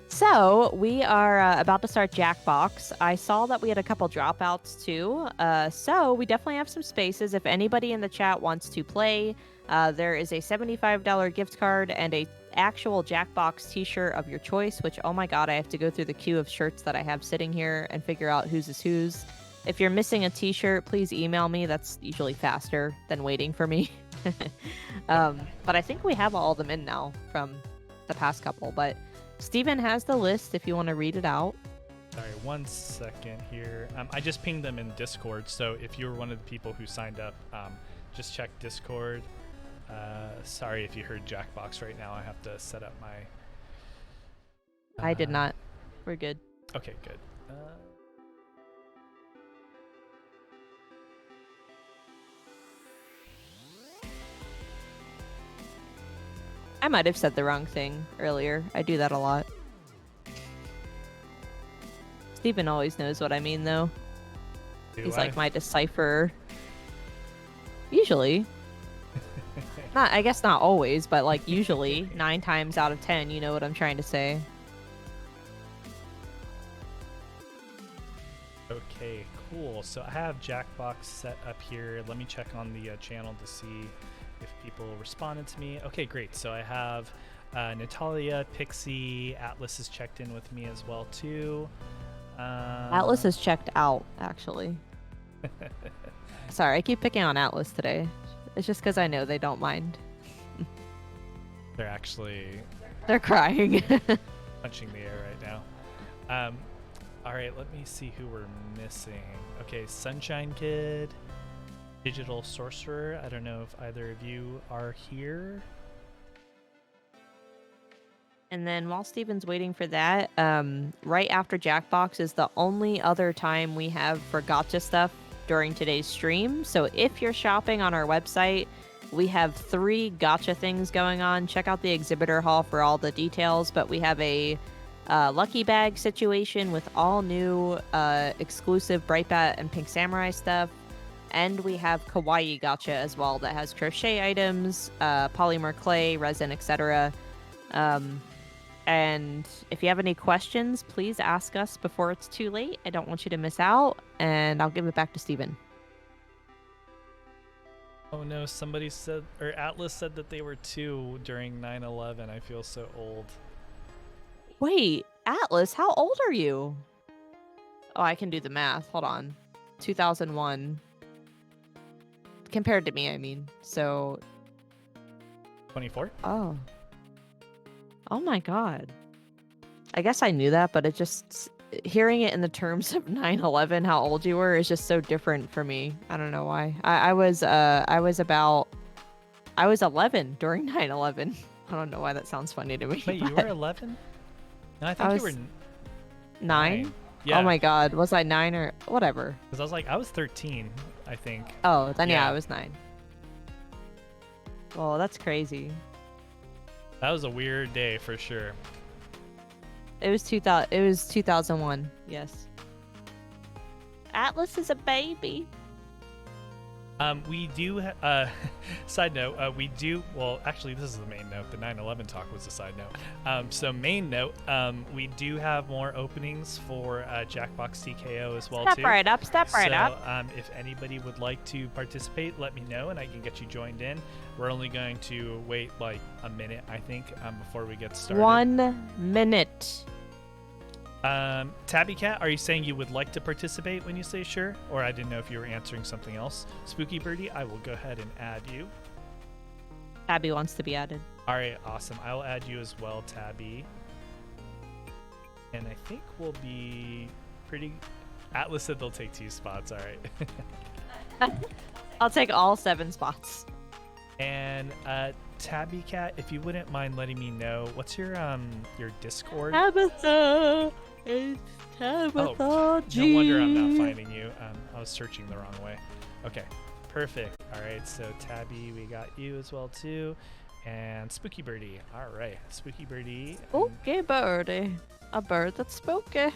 So we are about to start Jackbox. I saw that we had a couple dropouts too. So we definitely have some spaces. If anybody in the chat wants to play, there is a $75 gift card and a actual Jackbox t-shirt of your choice, which, oh my god, I have to go through the queue of shirts that I have sitting here and figure out whose is whose. If you're missing a t-shirt, please email me. That's usually faster than waiting for me. But I think we have all of them in now from the past couple, but Steven has the list if you want to read it out. Sorry, 1 second here. I just pinged them in Discord, so if you were one of the people who signed up, just check Discord. Sorry if you heard Jackbox right now. I have to set up my. I did not. We're good. Okay, good. I might have said the wrong thing earlier. I do that a lot. Steven always knows what I mean, though. He's like my decipherer. Usually. Not, I guess not always, but like usually 9 times out of 10, you know what I'm trying to say. Okay, cool. So I have Jackbox set up here. Let me check on the channel to see if people responded to me. Okay, great. So I have Natalia, Pixie, Atlas is checked in with me as well too. Atlas is checked out, actually. Sorry, I keep picking on Atlas today. It's just because I know they don't mind. They're actually... They're crying. punching the air right now. All right, let me see who we're missing. Okay, Sunshine Kid, Digital Sorcerer. I don't know if either of you are here. And then while Steven's waiting for that, right after Jackbox is the only other time we have for gotcha stuff during today's stream. So if you're shopping on our website, we have 3 gotcha things going on. Check out the exhibitor hall for all the details, but we have a lucky bag situation with all new exclusive Bright Bat and Pink Samurai stuff. And we have Kawaii Gotcha as well that has crochet items, polymer clay, resin, etc. And if you have any questions, please ask us before it's too late. I don't want you to miss out, and I'll give it back to Steven. Oh no, somebody said, or Atlas said that they were 2 during 9/11. I feel so old. Wait, Atlas, how old are you? Oh, I can do the math. Hold on. 2001. Compared to me, I mean. So... 24? Oh. Oh my god. I guess I knew that, but it just... Hearing it in the terms of 9/11, how old you were, is just so different for me. I don't know why. I was 11 during 9/11. I don't know why that sounds funny to me. Wait, you were 11? No, I think you were 9? Yeah. Oh my god, was I 9 or whatever? Because I was like, I was 13, I think. Oh, then yeah, I was 9. Well, that's crazy. That was a weird day for sure. It was 2000. It was 2001. Yes. Atlas is a baby. We do. Side note. We do. Well, actually, this is the main note. The 9/11 talk was the side note. So main note. We do have more openings for Jackbox TKO as well too. Step right up. Step right up. If anybody would like to participate, let me know and I can get you joined in. We're only going to wait like a minute, I think, before we get started. 1 minute. Tabby Cat, are you saying you would like to participate when you say sure? Or I didn't know if you were answering something else. Spooky Birdie, I will go ahead and add you. Tabby wants to be added. All right, awesome. I will add you as well, Tabby. And I think we'll be pretty... Atlas said they'll take 2 spots. All right. I'll take all 7 spots. And Tabby Cat, if you wouldn't mind letting me know, what's your Discord? Tabitha, it's Tabitha. Oh, no wonder I'm not finding you. I was searching the wrong way. Okay, perfect. All right, so Tabby, we got you as well too, and Spooky Birdie. All right, Spooky Birdie. Spooky birdie, a bird that's spooky.